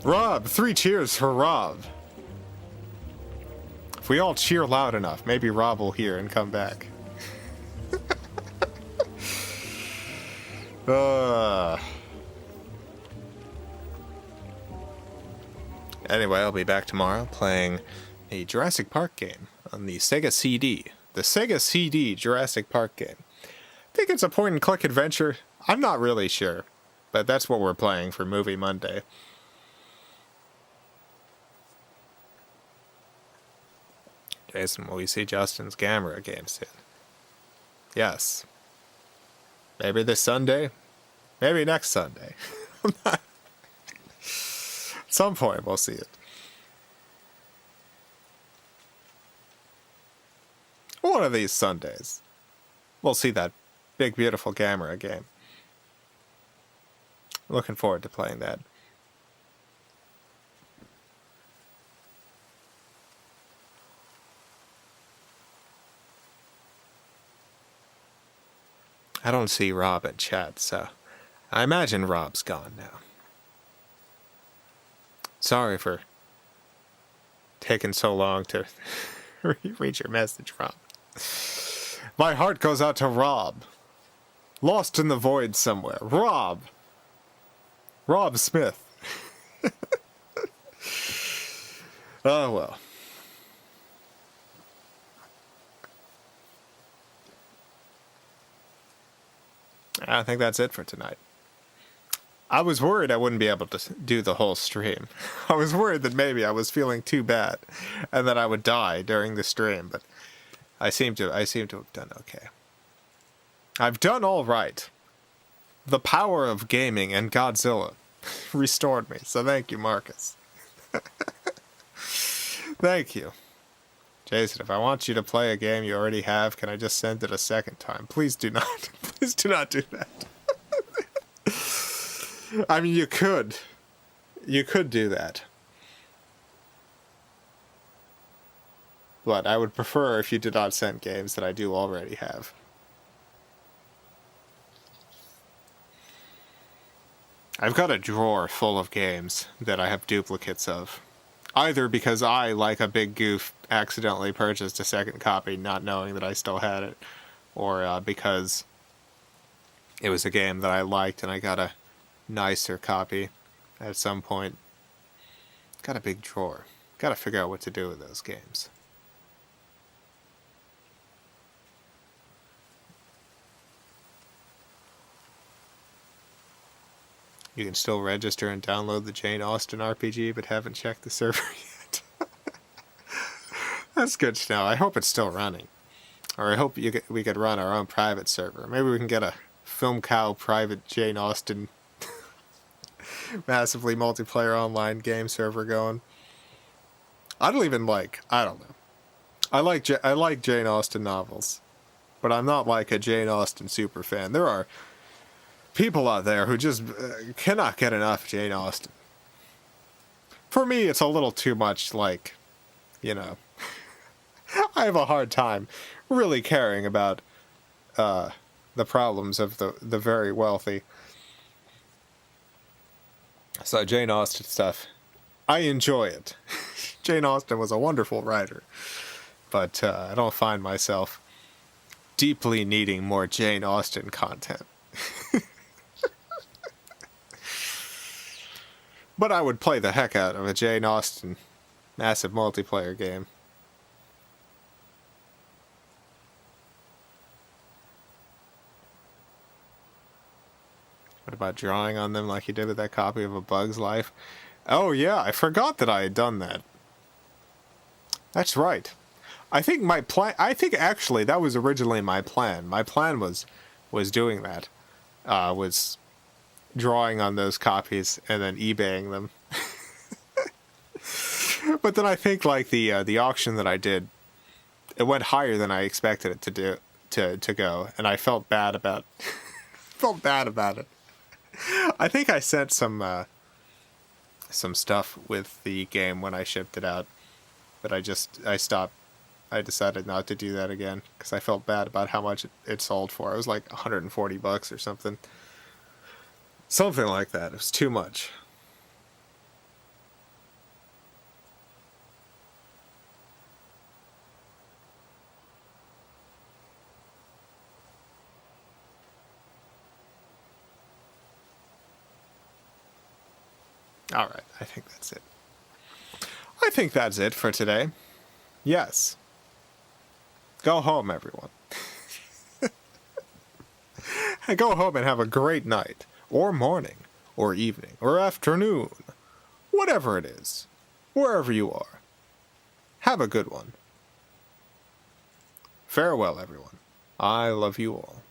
Rob, 3 cheers for Rob. If we all cheer loud enough, maybe Rob will hear and come back. Anyway, I'll be back tomorrow playing a Jurassic Park game on the Sega CD. The Sega CD Jurassic Park game. I think it's a point-and-click adventure. I'm not really sure, but that's what we're playing for Movie Monday. Jason, will we see Justin's Gamera game soon? Yes. Maybe this Sunday? Maybe next Sunday. At some point we'll see it. One of these Sundays, we'll see that big, beautiful Gamera game. Looking forward to playing that. I don't see Rob in chat, so I imagine Rob's gone now. Sorry for taking so long to read your message, Rob. My heart goes out to Rob. Lost in the void somewhere. Rob! Rob Smith. Oh, well. I think that's it for tonight. I was worried I wouldn't be able to do the whole stream. I was worried that maybe I was feeling too bad and that I would die during the stream, but I seem to have done okay. I've done all right. The power of gaming and Godzilla restored me, so thank you, Marcus. Thank you. Jason, if I want you to play a game you already have, can I just send it a second time? Please do not. Please do not do that. I mean, you could. You could do that. But I would prefer if you did not send games that I do already have. I've got a drawer full of games that I have duplicates of. Either because I, like a big goof, accidentally purchased a second copy not knowing that I still had it, or because it was a game that I liked and I got a nicer copy at some point. Got a big drawer. Got to figure out what to do with those games. You can still register and download the Jane Austen RPG, but haven't checked the server yet. That's good to know. I hope it's still running. Or I hope we could run our own private server. Maybe we can get a Film Cow private Jane Austen massively multiplayer online game server going. I don't know. I like Jane Austen novels, but I'm not like a Jane Austen super fan. There are people out there who just cannot get enough Jane Austen. For me, it's a little too much, like, you know, I have a hard time really caring about the problems of the very wealthy. So Jane Austen stuff, I enjoy it. Jane Austen was a wonderful writer, but I don't find myself deeply needing more Jane Austen content. But I would play the heck out of a Jane Austen massive multiplayer game. What about drawing on them like you did with that copy of A Bug's Life? Oh yeah, I forgot that I had done that. That's right. I think actually that was originally my plan. My plan was doing that. Was drawing on those copies and then eBaying them. But then I think like the auction that I did, it went higher than I expected it to go, and I felt bad about it. I think I sent some stuff with the game when I shipped it out, but I stopped. I decided not to do that again because I felt bad about how much it sold for. It was like $140 or something. Something like that. It was too much. All right, I think that's it. I think that's it for today. Yes. Go home, everyone. Go home and have a great night, or morning, or evening, or afternoon. Whatever it is, wherever you are. Have a good one. Farewell, everyone. I love you all.